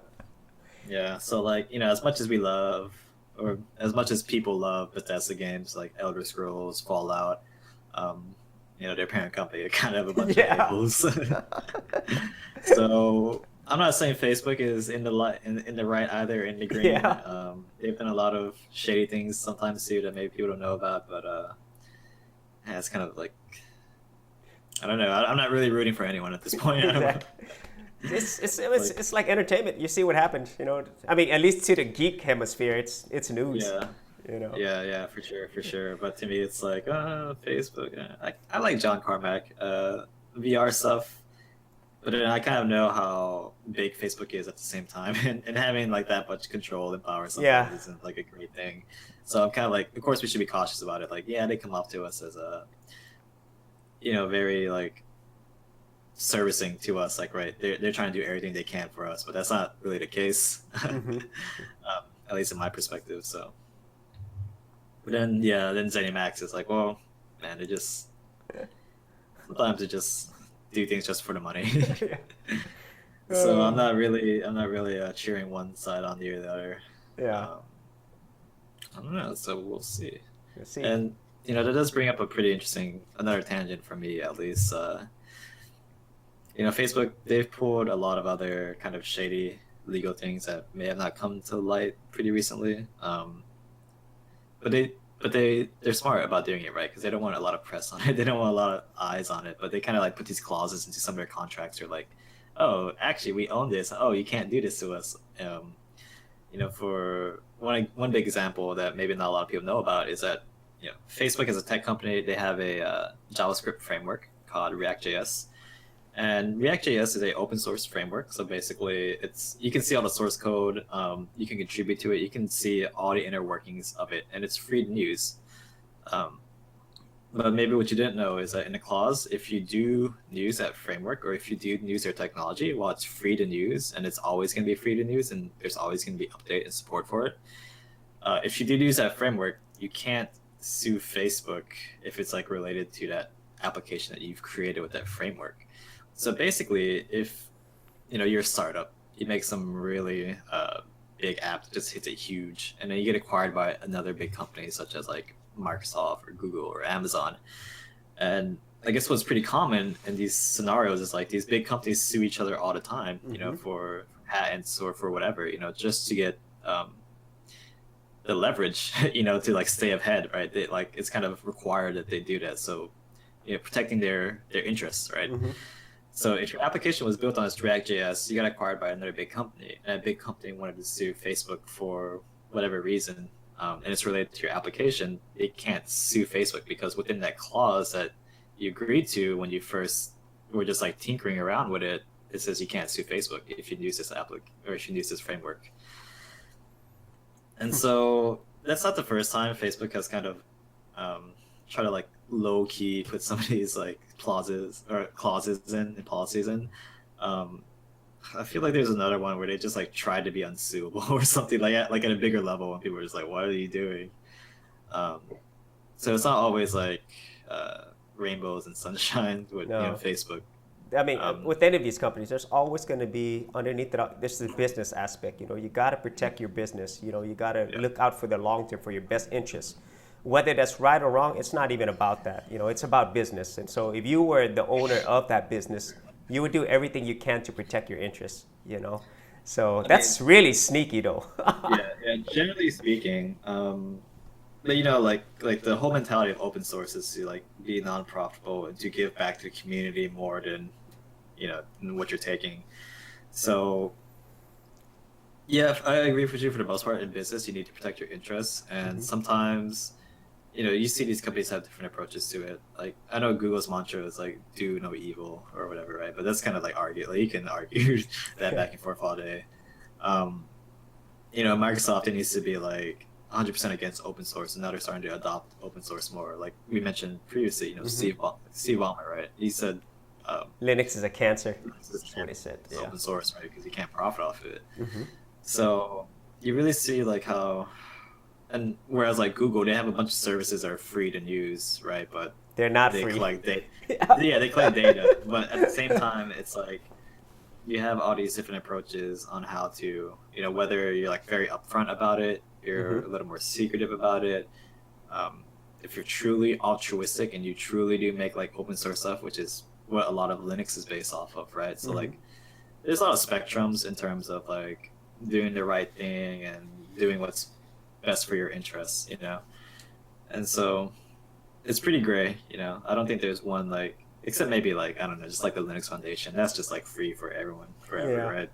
Speaker 1: Yeah. So as much as we love, or as much as people love Bethesda games like Elder Scrolls, Fallout, their parent company kind of have a bunch of labels. So I'm not saying Facebook is in the right either, in the green.
Speaker 2: Yeah.
Speaker 1: They've done a lot of shady things sometimes too that maybe people don't know about, but it's kind of I don't know. I'm not really rooting for anyone at this point.
Speaker 2: Exactly. It's like entertainment. You see what happens, I mean, at least to the geek hemisphere, it's news.
Speaker 1: Yeah. Yeah, for sure. But to me, it's Facebook. I like John Carmack, VR stuff. But then I kind of know how big Facebook is at the same time, and having that much control and power sometimes isn't a great thing. So I'm kind of of course we should be cautious about it. They come up to us as a, very servicing to us. Right, they're trying to do everything they can for us, but that's not really the case, at least in my perspective. So, but then ZeniMax is well, man, sometimes it just do things just for the money. So I'm not really cheering one side on the other. I don't know. So we'll see. And that does bring up a pretty interesting another tangent for me, at least. Facebook, they've pulled a lot of other kind of shady legal things that may have not come to light pretty recently. But they're smart about doing it, right? Because they don't want a lot of press on it. They don't want a lot of eyes on it. But they kind of put these clauses into some of their contracts. They're oh, actually, we own this. Oh, you can't do this to us. For one big example that maybe not a lot of people know about is that Facebook as a tech company, they have a JavaScript framework called React.js. And React.js is an open source framework. So basically, you can see all the source code. You can contribute to it. You can see all the inner workings of it, and it's free to use. But maybe what you didn't know is that in the clause, if you do use that framework, or if you do use their technology, while it's free to use, and it's always going to be free to use, and there's always going to be update and support for it, if you do use that framework, you can't sue Facebook if it's related to that application that you've created with that framework. So basically, if you're a startup, you make some really big app that just hits it huge, and then you get acquired by another big company such as Microsoft or Google or Amazon. And I guess what's pretty common in these scenarios is these big companies sue each other all the time, for patents or for whatever, just to get the leverage, to stay ahead, right? They, it's kind of required that they do that. So, protecting their interests, right? So if your application was built on this React.js, you got acquired by another big company, and a big company wanted to sue Facebook for whatever reason. and it's related to your application, it can't sue Facebook because within that clause that you agreed to when you first were just like tinkering around with it, it says you can't sue Facebook if you use this or if you use this framework. And so that's not the first time Facebook has kind of tried to like low key put some of these like clauses in and policies in. I feel like there's another one where they just like tried to be unsuable or something like at a bigger level, and people were just like, "What are you doing?" So it's not always like rainbows and sunshine with Facebook.
Speaker 2: I mean, with any of these companies, there's always going to be underneath it. This is the business aspect. You got to protect your business. You got to look out for the long term, for your best interests. Whether that's right or wrong, it's not even about that. It's about business. And so if you were the owner of that business, you would do everything you can to protect your interests. So that's really sneaky, though.
Speaker 1: yeah. Generally speaking, but like the whole mentality of open source is to like be non-profitable and to give back to the community more than what you're taking. So yeah, I agree with you for the most part. In business, you need to protect your interests, and sometimes you see these companies have different approaches to it. Like I know Google's mantra is like do no evil or whatever, right? But that's kind of like you can argue that back and forth all day. Microsoft, it needs to be like 100% against open source, and now they're starting to adopt open source more. Like we mentioned previously, Steve Ballmer, right? He said
Speaker 2: Linux is a cancer. That's what he said.
Speaker 1: It's open source, right? Because you can't profit off of it. So you really see like how, and whereas like Google, they have a bunch of services that are free to use, right? But
Speaker 2: they're not
Speaker 1: they
Speaker 2: free.
Speaker 1: Collect data. Yeah, they collect data, but at the same time, it's like you have all these different approaches on how to, whether you're like very upfront about it, you're a little more secretive about it. If you're truly altruistic and you truly do make like open source stuff, which is what a lot of Linux is based off of, right? So like there's a lot of spectrums in terms of like doing the right thing and doing what's best for your interests, and so it's pretty gray. I don't think there's one like, except maybe like, I don't know, just like the Linux Foundation, that's just like free for everyone forever, right?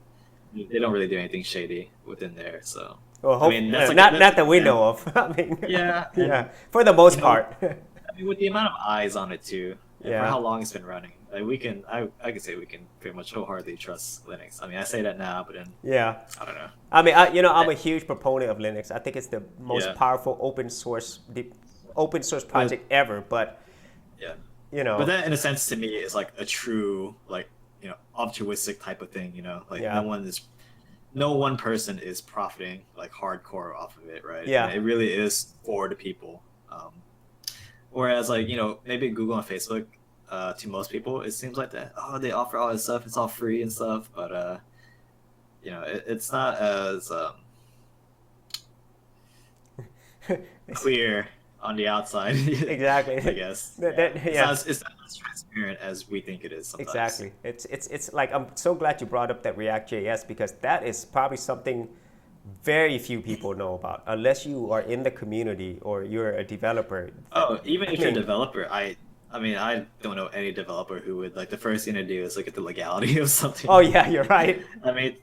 Speaker 1: They don't really do anything shady within there, so
Speaker 2: well, that's like, not that we know of. I mean,
Speaker 1: yeah,
Speaker 2: for the most part.
Speaker 1: I mean, with the amount of eyes on it too, and for how long it's been running, like I can say we can pretty much wholeheartedly trust Linux. I mean, I say that now, but then I don't know.
Speaker 2: I mean, I'm a huge proponent of Linux. I think it's the most powerful open source project ever. But
Speaker 1: but that in a sense to me is like a true like altruistic type of thing. Like no one person is profiting like hardcore off of it, right?
Speaker 2: Yeah,
Speaker 1: and it really is for the people. Whereas like maybe Google and Facebook, to most people it seems like that. Oh, they offer all this stuff, it's all free and stuff, but it's not as clear on the outside.
Speaker 2: Exactly.
Speaker 1: I guess. It's not as transparent as we think it is sometimes.
Speaker 2: Exactly. It's like, I'm so glad you brought up that React.js, because that is probably something very few people know about, unless you are in the community or you're a developer.
Speaker 1: Oh, even if you're a developer, I don't know any developer who would like the first thing to do is look at the legality of something.
Speaker 2: Oh yeah, you're right.
Speaker 1: I mean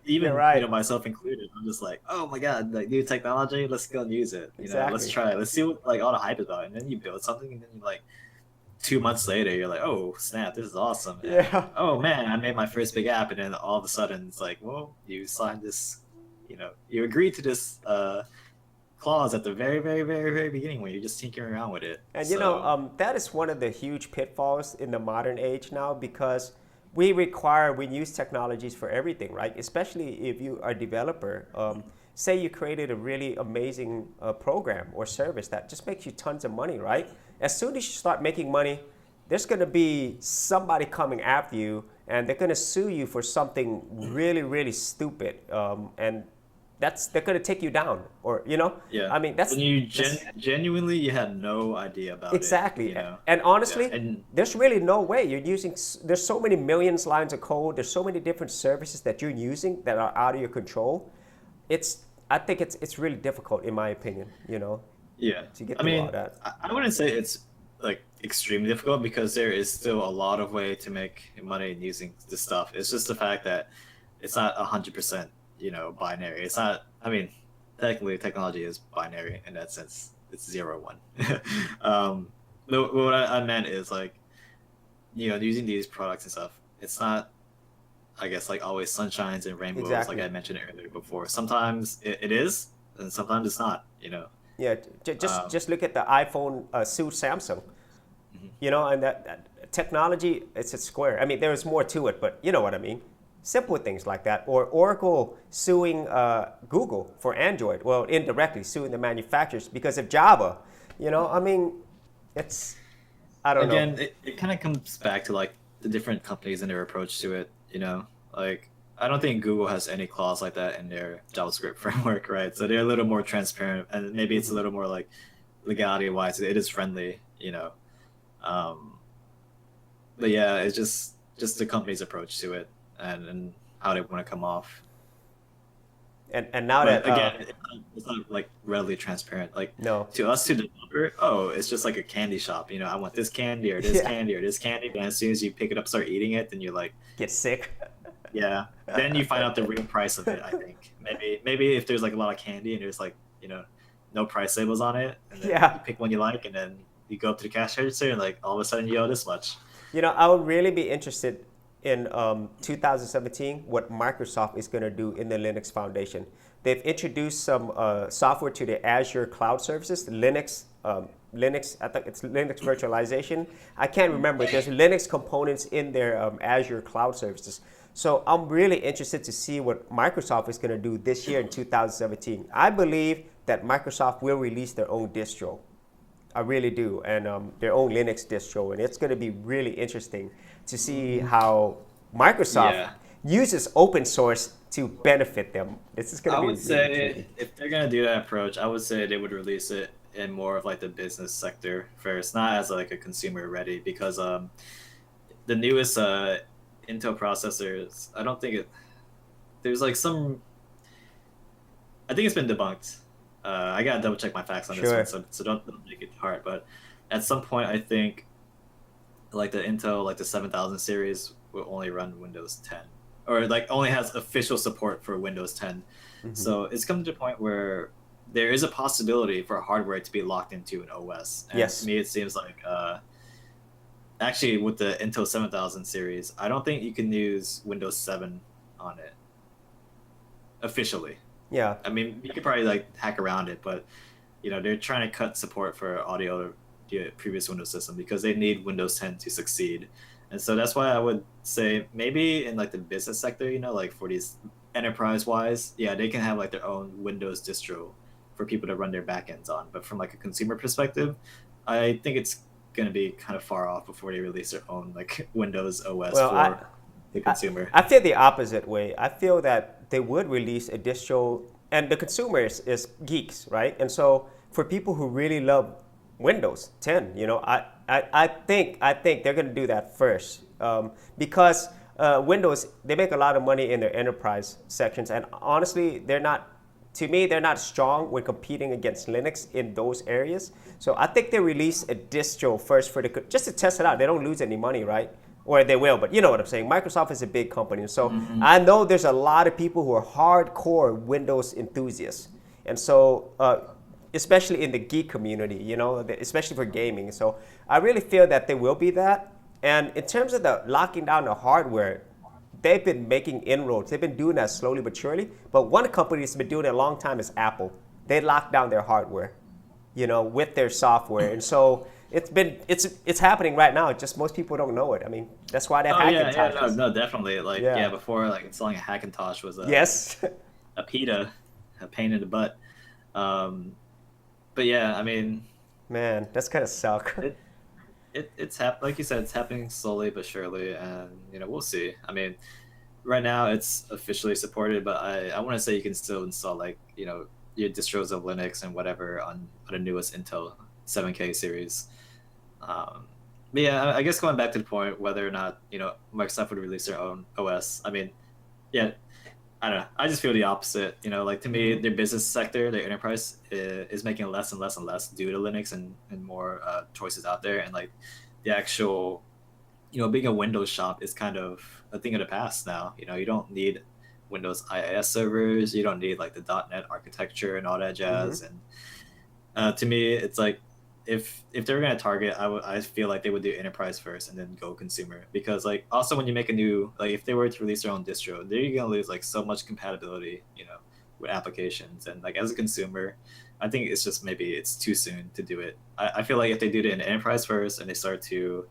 Speaker 1: even myself included, I'm just like, oh my god, like new technology, let's go and use it. Let's try it. Let's see what like all the hype is about. And then you build something, and then you like 2 months later, you're like, oh snap, this is awesome. And, oh man, I made my first big app, and then all of a sudden it's like, well, you signed this, you agreed to this clause at the very, very, very, very beginning when you're just tinkering around with it.
Speaker 2: And that is one of the huge pitfalls in the modern age now, because we use technologies for everything, right? Especially if you are a developer. Say you created a really amazing program or service that just makes you tons of money, right? As soon as you start making money, there's going to be somebody coming after you, and they're going to sue you for something really, really stupid, and they're going to take you down, or I mean, that's
Speaker 1: when you genuinely you had no idea about
Speaker 2: exactly.
Speaker 1: it.
Speaker 2: And honestly, there's really no way you're using. There's so many millions lines of code. There's so many different services that you're using that are out of your control. I think it's really difficult, in my opinion.
Speaker 1: Yeah.
Speaker 2: To get through all that.
Speaker 1: I wouldn't say it's like extremely difficult, because there is still a lot of way to make money using this stuff. It's just the fact that it's not 100%, binary. It's not. I mean, technically technology is binary in that sense. It's 0 1. What I meant is like, using these products and stuff. It's not, I guess, like always sunshines and rainbows, like
Speaker 2: Exactly.
Speaker 1: I mentioned earlier before. Sometimes it is, and sometimes it's not.
Speaker 2: Yeah,
Speaker 1: Um,
Speaker 2: just look at the iPhone suit Samsung.
Speaker 1: mhm.
Speaker 2: And that technology, it's a square. I mean, there's more to it, but you know what I mean. Simple things like that, or Oracle suing Google for Android. Well, indirectly suing the manufacturers because of Java. I mean, it's I don't know.
Speaker 1: Again, it kind of comes back to like the different companies and their approach to it. Like I don't think Google has any clause like that in their JavaScript framework, right? So they're a little more transparent, and maybe it's a
Speaker 2: Hmm.
Speaker 1: little more like legality wise, it is friendly. Um, but yeah, it's just the company's approach to it, and how they want to come off.
Speaker 2: And now
Speaker 1: But
Speaker 2: that
Speaker 1: again, it's not like readily transparent. Like
Speaker 2: no,
Speaker 1: to us, to the developer, oh, it's just like a candy shop. I want this candy or this
Speaker 2: yeah,
Speaker 1: candy or this candy. But as soon as you pick it up, start eating it, then you're like,
Speaker 2: get sick.
Speaker 1: yeah. Then you find out the real price of it. I think maybe if there's like a lot of candy and there's like no price labels on it, and then you
Speaker 2: Yeah.
Speaker 1: pick one you like, and then you go up to the cash register, and like all of a sudden you owe this much.
Speaker 2: I would really be interested in 2017 what Microsoft is going to do in the Linux Foundation. They've introduced some software to the Azure cloud services, Linux. I think it's Linux virtualization. I can't remember. There's Linux components in their Azure cloud services. So I'm really interested to see what Microsoft is going to do this year in 2017. I believe that Microsoft will release their own distro. I really do, and their own Linux distro, and it's going to be really interesting to see how Microsoft
Speaker 1: Yeah.
Speaker 2: uses open source to benefit them. This is going
Speaker 1: I
Speaker 2: to be
Speaker 1: would
Speaker 2: really
Speaker 1: say
Speaker 2: intriguing.
Speaker 1: if they're gonna do that approach, I would say they would release it in more of like the business sector first, not as like a consumer ready, because the newest Intel processors, I don't think there's like some, I think it's been debunked. I gotta double check my facts on this one,
Speaker 2: Sure.
Speaker 1: so don't make it hard. But at some point, I think like the Intel, like the 7000 series, will only run Windows 10, or like only has official support for Windows 10.
Speaker 2: Hmm.
Speaker 1: So it's come to the point where there is a possibility for hardware to be locked into an OS, and to
Speaker 2: Yes.
Speaker 1: me, it seems like actually with the Intel 7000 series, I don't think you can use Windows 7 on it officially.
Speaker 2: Yeah.
Speaker 1: I mean, you could probably like hack around it, but they're trying to cut support for audio, the previous Windows system, because they need Windows 10 to succeed. And so that's why I would say maybe in like the business sector, like for these enterprise wise, yeah, they can have like their own Windows distro for people to run their backends on. But from like a consumer perspective, I think it's gonna be kind of far off before they release their own like Windows OS
Speaker 2: Well,
Speaker 1: for the
Speaker 2: I,
Speaker 1: consumer.
Speaker 2: I feel the opposite way. I feel that they would release a distro, and the consumer is geeks, right? And so for people who really love Windows 10, I think they're going to do that first because Windows, they make a lot of money in their enterprise sections, and honestly, they're not. To me, they're not strong when competing against Linux in those areas. So I think they release a distro first just to test it out. They don't lose any money, right? Or they will, but you know what I'm saying. Microsoft is a big company, so
Speaker 1: Mm-hmm.
Speaker 2: I know there's a lot of people who are hardcore Windows enthusiasts, and so especially in the geek community, especially for gaming. So I really feel that there will be that. And in terms of the locking down the hardware, they've been making inroads. They've been doing that slowly but surely. But one company that's been doing it a long time is Apple. They locked down their hardware, with their software, and so it's happening right now. Just most people don't know it. I mean, that's why they have
Speaker 1: Oh yeah, yeah, no,
Speaker 2: Hackintoshes.
Speaker 1: no, definitely. Like, yeah,
Speaker 2: Yeah.
Speaker 1: before like installing a Hackintosh was
Speaker 2: Yes.
Speaker 1: a PETA, a pain in the butt. Um, but yeah, I mean,
Speaker 2: Man, that's kind of suck.
Speaker 1: it like you said, it's happening slowly but surely, and we'll see. I mean, right now it's officially supported, but I want to say you can still install like your distros of Linux and whatever on the newest Intel 7K series. Um, but yeah, I guess going back to the point whether or not Microsoft would release their own OS. I mean, yeah, I don't know. I just feel the opposite. Like to me,
Speaker 2: Hmm.
Speaker 1: their business sector, their enterprise is making less and less and less due to Linux and more choices out there. And like the actual, being a Windows shop is kind of a thing of the past now. You don't need Windows IIS servers. You don't need like the .NET architecture and all that jazz. And to me, it's like if they were gonna target, I feel like they would do enterprise first and then go consumer, because like also when you make a new, like if they were to release their own distro, they're gonna lose like so much compatibility, with applications. And like as a consumer, I think it's just maybe it's too soon to do it. I feel like if they do it in enterprise first and they start to,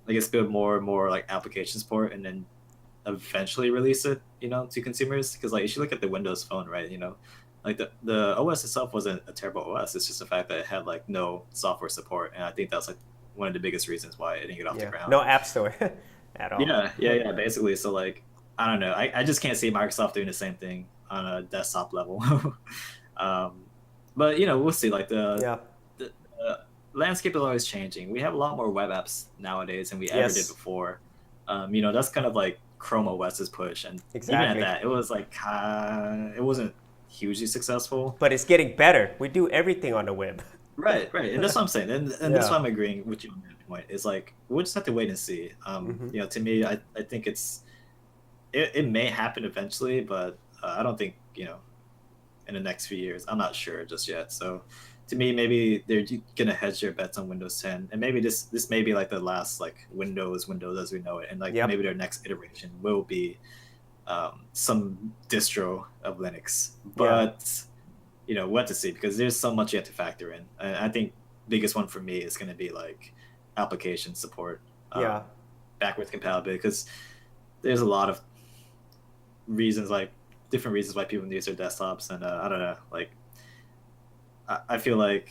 Speaker 1: I guess, build more and more like application support and then eventually release it, to consumers. Because like if you look at the Windows Phone, right, like the OS itself wasn't a terrible OS. It's just the fact that it had like no software support, and I think that's like one of the biggest reasons why it didn't get off the ground.
Speaker 2: No app store at all.
Speaker 1: Yeah. Basically, so like I don't know. I just can't see Microsoft doing the same thing on a desktop level. But we'll see. Like the landscape is always changing. We have a lot more web apps nowadays than we ever did before. That's kind of like Chrome OS's push, and even at that, it was like it wasn't hugely successful.
Speaker 2: But it's getting better. We do everything on the web.
Speaker 1: Right, and that's what I'm saying, and that's why I'm agreeing with you on that point. Is like we'll just have to wait and see. To me, I think it may happen eventually, but I don't think in the next few years. I'm not sure just yet. So to me, maybe they're gonna hedge their bets on Windows 10, and maybe this may be like the last like Windows as we know it, and like maybe their next iteration will be some distro of Linux. But we'll have to see, because there's so much you have to factor in. And I think biggest one for me is going to be like application support, backwards compatibility, because there's a lot of reasons, like different reasons why people use their desktops, and I don't know, like I feel like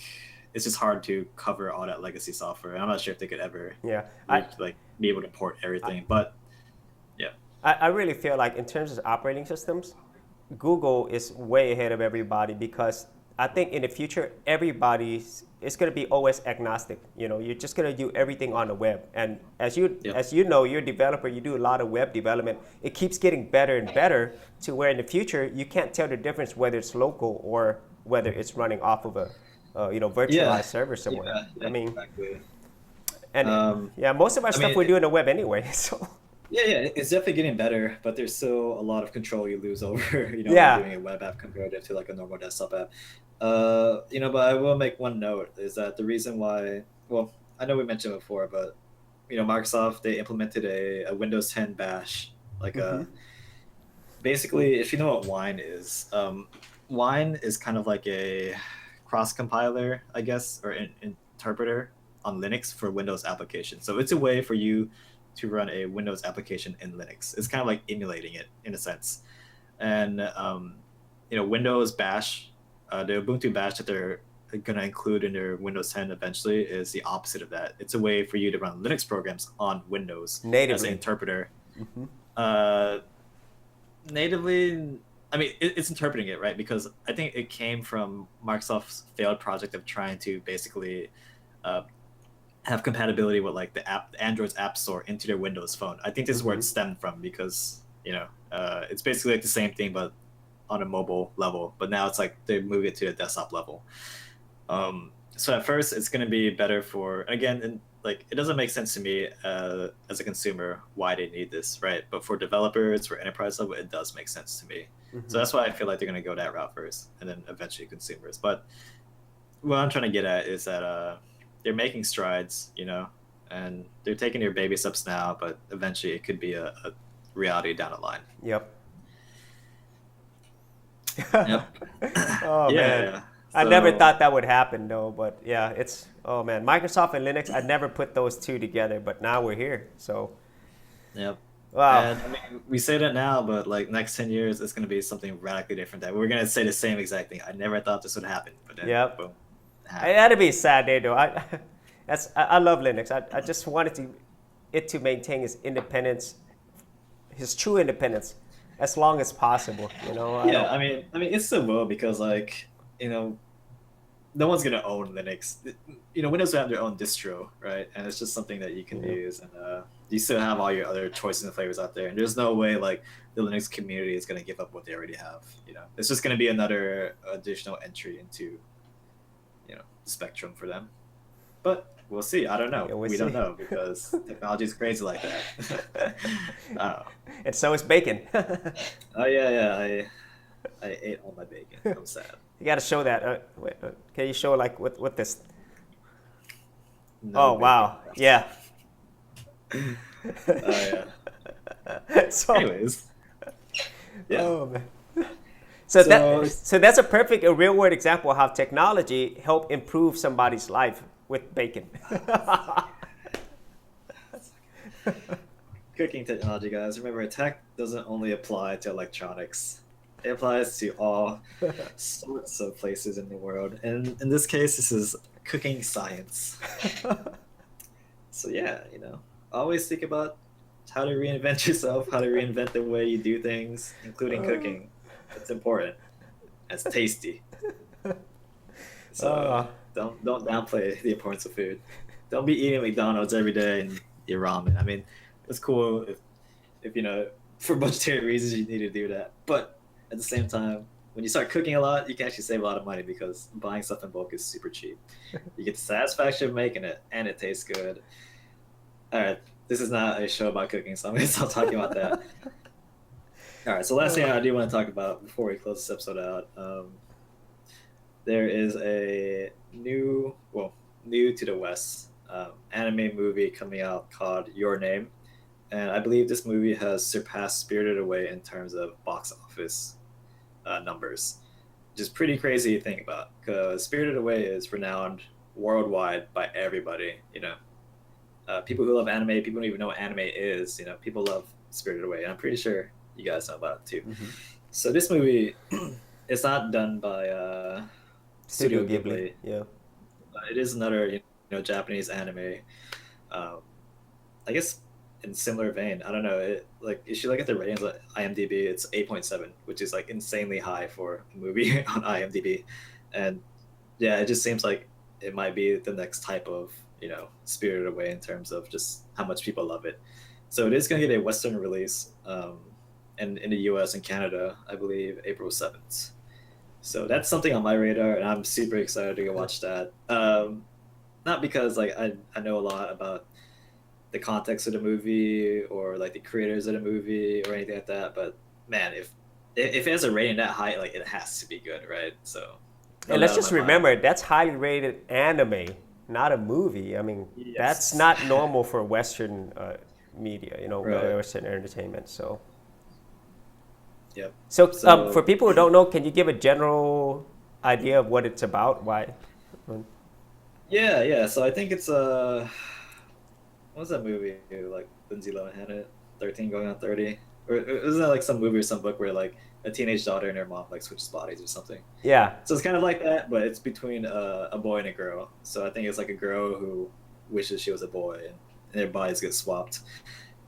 Speaker 1: it's just hard to cover all that legacy software. I'm not sure if they could ever be able to port everything, but
Speaker 2: I really feel like in terms of operating systems, Google is way ahead of everybody, because I think in the future, it's going to be OS agnostic. You're just going to do everything on the web. And as you know, you're a developer, you do a lot of web development. It keeps getting better and better to where in the future, you can't tell the difference whether it's local or whether it's running off of a virtualized server somewhere.
Speaker 1: Exactly.
Speaker 2: And most of our stuff we do in the web anyway. So.
Speaker 1: Yeah, it's definitely getting better, but there's still a lot of control you lose over, doing a web app comparative to like a normal desktop app. But I will make one note, is that the reason why, well, I know we mentioned it before, but Microsoft, they implemented a Windows 10 bash, like basically, if you know what Wine is, Wine is kind of like a cross compiler, I guess, or an interpreter on Linux for Windows applications. So it's a way for you to run a Windows application in Linux. It's kind of like emulating it in a sense. And Windows Bash, the Ubuntu Bash that they're going to include in their Windows 10 eventually is the opposite of that. It's a way for you to run Linux programs on Windows natively as an interpreter. Natively, I mean, it's interpreting it, right? Because I think it came from Microsoft's failed project of trying to basically have compatibility with like Android's app store into their Windows Phone. I think this is where it stemmed from, because it's basically like the same thing but on a mobile level, but now it's like they move it to a desktop level. So at first it's going to be better for, again, and like it doesn't make sense to me as a consumer why they need this, right? But for developers, for enterprise level, it does make sense to me. So that's why I feel like they're going to go that route first, and then eventually consumers. But what I'm trying to get at is that they're making strides, and they're taking their baby steps now, but eventually it could be a reality down the line.
Speaker 2: Yep.
Speaker 1: Oh,
Speaker 2: man. So, I never thought that would happen though, but it's, oh man, Microsoft and Linux, I never put those two together, but now we're here, so.
Speaker 1: Yep.
Speaker 2: Wow.
Speaker 1: And I mean, we say that now, but like next 10 years, it's going to be something radically different. That we're going to say the same exact thing. I never thought this would happen, but then boom.
Speaker 2: That'd be a sad day though. I love Linux. I just wanted it to maintain its independence, his true independence, as long as possible.
Speaker 1: I mean, it still will, because like no one's gonna own Linux. Windows will have their own distro, right? And it's just something that you can use, and you still have all your other choices and flavors out there. And there's no way like the Linux community is gonna give up what they already have. It's just gonna be another additional entry into the spectrum for them. But we'll see. I don't know. We don't know, because technology is crazy like that.
Speaker 2: and so is bacon.
Speaker 1: Oh yeah, I ate all my bacon. I'm sad.
Speaker 2: You got to show that. Wait, can you show like what this?
Speaker 1: No
Speaker 2: Oh
Speaker 1: bacon
Speaker 2: wow,
Speaker 1: left.
Speaker 2: yeah.
Speaker 1: Oh
Speaker 2: So,
Speaker 1: yeah. Anyways, yeah.
Speaker 2: oh man. So
Speaker 1: So
Speaker 2: that's a perfect, a real world example of how technology help improve somebody's life with bacon.
Speaker 1: cooking technology, guys. Remember, tech doesn't only apply to electronics. It applies to all sorts of places in the world. And in this case, this is cooking science. So yeah, always think about how to reinvent yourself, how to reinvent the way you do things, including cooking. It's important. It's tasty. So don't downplay the importance of food. Don't be eating McDonald's every day and eat ramen. I mean, it's cool if for budgetary reasons you need to do that. But at the same time, when you start cooking a lot, you can actually save a lot of money because buying stuff in bulk is super cheap. You get the satisfaction of making it, and it tastes good. All right, this is not a show about cooking, so I'm going to stop talking about that. All right, so last thing I do want to talk about before we close this episode out, there is a new to the West anime movie coming out called Your Name, and I believe this movie has surpassed Spirited Away in terms of box office numbers, which is pretty crazy to think about because Spirited Away is renowned worldwide by everybody. People who love anime, people who don't even know what anime is. People love Spirited Away, and I'm pretty sure you guys know about it too.
Speaker 2: Mm-hmm.
Speaker 1: So this movie, it's not done by Studio Ghibli.
Speaker 2: Yeah.
Speaker 1: It is another Japanese anime. I guess in similar vein. I don't know. If you look at the ratings on IMDb, it's 8.7, which is like insanely high for a movie on IMDb. And yeah, it just seems like it might be the next type of Spirited Away in terms of just how much people love it. So it is going to get a Western release, and in the US and Canada, I believe April 7th. So that's something on my radar, and I'm super excited to go watch that. Not because I know a lot about the context of the movie or like the creators of the movie or anything like that, but man, if it has a rating that high, like it has to be good, right? So
Speaker 2: And let's just remember, that's highly rated anime, not a movie. I mean,
Speaker 1: Yes.
Speaker 2: that's not normal for Western media,
Speaker 1: Right.
Speaker 2: Western entertainment. So,
Speaker 1: Yep.
Speaker 2: so for people who don't know, can you give a general idea of what it's about? Why?
Speaker 1: Yeah. So I think it's what was that movie like Lindsay Lohan had it, 13 going on 30, or isn't that like some movie or some book where like a teenage daughter and her mom like switches bodies or something?
Speaker 2: Yeah.
Speaker 1: So it's kind of like that, but it's between a boy and a girl. So I think it's like a girl who wishes she was a boy, and their bodies get swapped.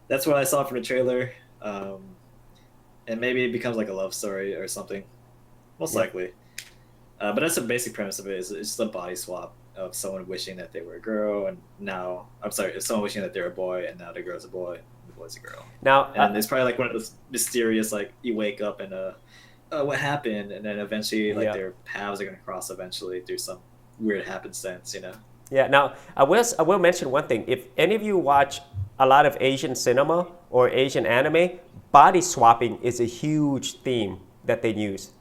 Speaker 1: That's what I saw from the trailer, and maybe it becomes like a love story or something, most likely. But that's the basic premise of it. It's just a body swap of someone wishing that they were a girl, and now it's someone wishing that they're a boy, and now the girl's a boy, and the boy's a girl.
Speaker 2: Now,
Speaker 1: And it's probably like one of those mysterious, like you wake up and what happened, and then eventually like their paths are gonna cross eventually through some weird happenstance,
Speaker 2: yeah. Now, I will mention one thing. If any of you watch a lot of Asian cinema or Asian anime, body swapping is a huge theme that they use.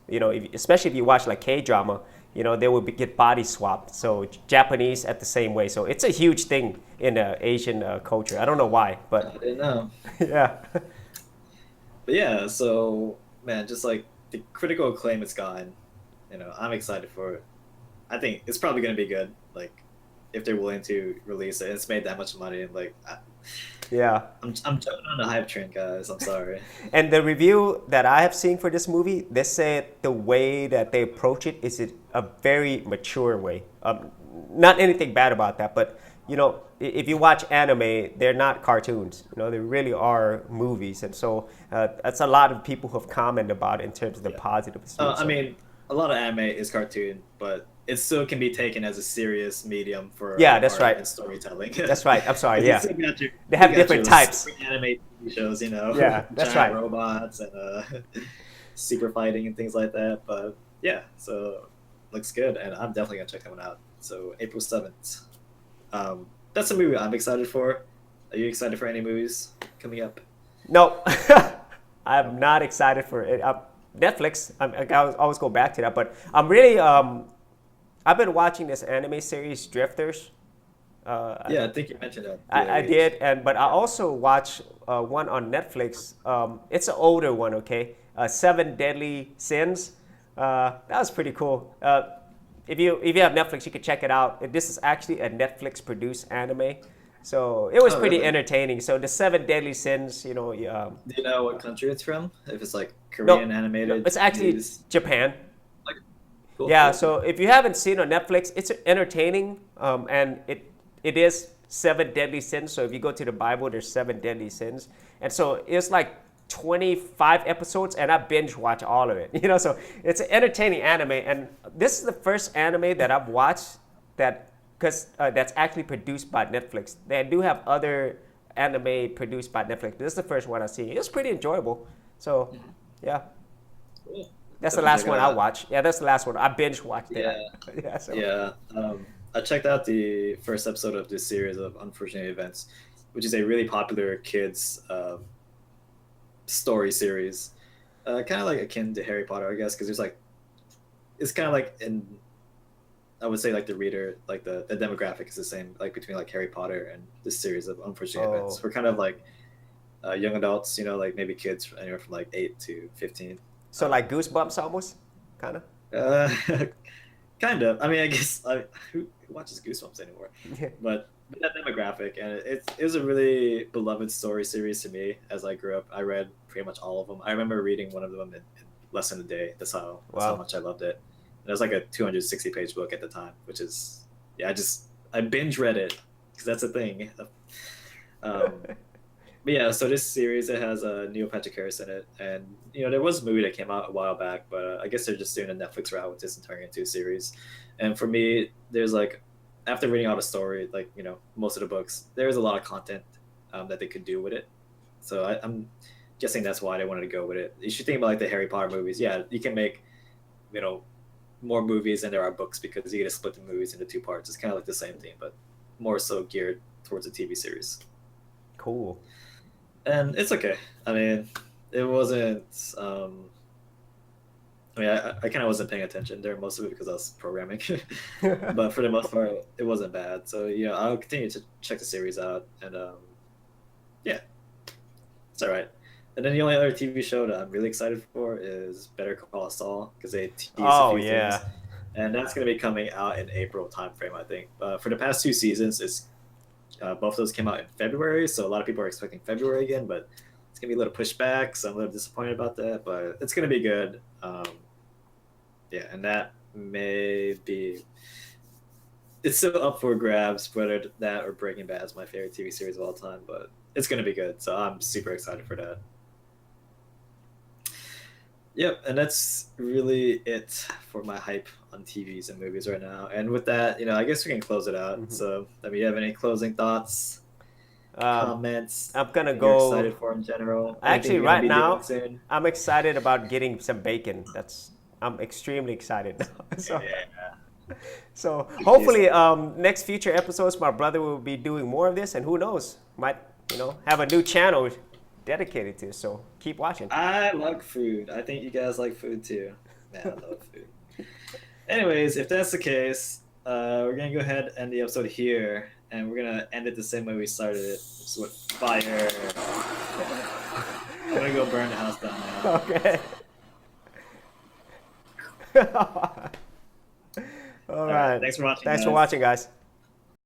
Speaker 2: Especially if you watch like K-drama, they will get body swapped. So Japanese at the same way. So it's a huge thing in Asian culture. I don't know why, but
Speaker 1: I didn't know.
Speaker 2: yeah.
Speaker 1: But yeah, so man, just like the critical acclaim it's gotten, I'm excited for it. I think it's probably gonna be good. Like if they're willing to release it, it's made that much money, and like
Speaker 2: Yeah.
Speaker 1: I'm jumping on the hype train, guys. I'm sorry.
Speaker 2: And the review that I have seen for this movie, they said the way that they approach it is a very mature way. Not anything bad about that, but if you watch anime, they're not cartoons. They really are movies, and so that's a lot of people who have commented about it in terms of the positive.
Speaker 1: I mean, a lot of anime is cartoon, but it still can be taken as a serious medium for
Speaker 2: that's
Speaker 1: art
Speaker 2: right.
Speaker 1: and storytelling.
Speaker 2: That's right. I'm sorry. Yeah,
Speaker 1: they
Speaker 2: have different types.
Speaker 1: Anime TV shows,
Speaker 2: Yeah, that's
Speaker 1: giant
Speaker 2: right.
Speaker 1: robots and super fighting and things like that. But yeah, so looks good, and I'm definitely gonna check that one out. So April 7th. That's a movie I'm excited for. Are you excited for any movies coming up?
Speaker 2: No. I'm not excited for it. Netflix. I always go back to that, but I'm really. I've been watching this anime series, Drifters.
Speaker 1: Yeah, I think you mentioned that.
Speaker 2: I did, but I also watched one on Netflix. It's an older one, okay? Seven Deadly Sins. That was pretty cool. If you have Netflix, you can check it out. This is actually a Netflix produced anime, so it was pretty
Speaker 1: really?
Speaker 2: entertaining. So the Seven Deadly Sins,
Speaker 1: Do you know what country it's from? If it's like
Speaker 2: no,
Speaker 1: Korean animated?
Speaker 2: it's actually
Speaker 1: movies?
Speaker 2: Japan.
Speaker 1: Like, cool,
Speaker 2: Yeah,
Speaker 1: cool.
Speaker 2: so if you haven't seen on Netflix, it's entertaining, and it is seven deadly sins. So if you go to the Bible, there's seven deadly sins, and so it's like 25 episodes, and I binge watch all of it. So it's an entertaining anime, and this is the first anime that I've watched that's actually produced by Netflix. They do have other anime produced by Netflix. This is the first one I've seen. It's pretty enjoyable. So, yeah.
Speaker 1: Cool.
Speaker 2: That's the
Speaker 1: Definitely
Speaker 2: last
Speaker 1: check it
Speaker 2: one I
Speaker 1: out.
Speaker 2: watched. Yeah, that's the last one. I binge watched it.
Speaker 1: Yeah.
Speaker 2: Yeah, so.
Speaker 1: Yeah. I checked out the first episode of this series of Unfortunate Events, which is a really popular kids story series. Kind of like akin to Harry Potter, I guess, because it's kind of like I would say like the reader, like the demographic is the same, like between like Harry Potter and this series of Unfortunate Events. We're kind of like young adults, like maybe kids anywhere from like 8 to 15.
Speaker 2: So like Goosebumps almost, kind of.
Speaker 1: Kind of. I mean, I guess who watches Goosebumps anymore?
Speaker 2: Yeah.
Speaker 1: But that demographic, and it was a really beloved story series to me as I grew up. I read pretty much all of them. I remember reading one of them in less than a day. That's how much I loved it. And it was like a 260-page book at the time, which is I binge read it because that's a thing. But yeah, so this series, it has Neil Patrick Harris in it, and there was a movie that came out a while back, but I guess they're just doing a Netflix route with this and turning it into a series. And for me, there's like, after reading all the story, like most of the books, there's a lot of content that they could do with it. So I'm guessing that's why they wanted to go with it. You should think about like the Harry Potter movies. Yeah, you can make more movies than there are books because you get to split the movies into two parts. It's kind of like the same thing, but more so geared towards a TV series.
Speaker 2: Cool.
Speaker 1: And it's okay. I mean, it wasn't. I kind of wasn't paying attention there most of it because I was programming, but for the most part, it wasn't bad. So I'll continue to check the series out, and yeah, it's all right. And then the only other TV show that I'm really excited for is Better Call Saul because they teased a few things, and that's going to be coming out in April timeframe, I think. For the past two seasons, both of those came out in February, so a lot of people are expecting February again, but it's gonna be a little pushback, so I'm a little disappointed about that, but it's gonna be good. Yeah, and that it's still up for grabs whether that or Breaking Bad is my favorite TV series of all time, but it's gonna be good, so I'm super excited for that. Yep, and that's really it for my hype on TVs and movies right now. And with that, I guess we can close it out. Mm-hmm. So, do you have any closing thoughts, comments?
Speaker 2: I'm gonna
Speaker 1: you're
Speaker 2: go.
Speaker 1: Excited for in general.
Speaker 2: Actually, right now, I'm excited about getting some bacon. I'm extremely excited now. So hopefully, next future episodes, my brother will be doing more of this, and who knows, might have a new channel dedicated to. So keep watching.
Speaker 1: I like food. I think you guys like food too. Man, I love food. Anyways, if that's the case, we're gonna go ahead and end the episode here, and we're gonna end it the same way we started it, just with fire. I'm gonna go burn the house down now.
Speaker 2: Okay. All right.
Speaker 1: Thanks for watching.
Speaker 2: Thanks for watching, guys.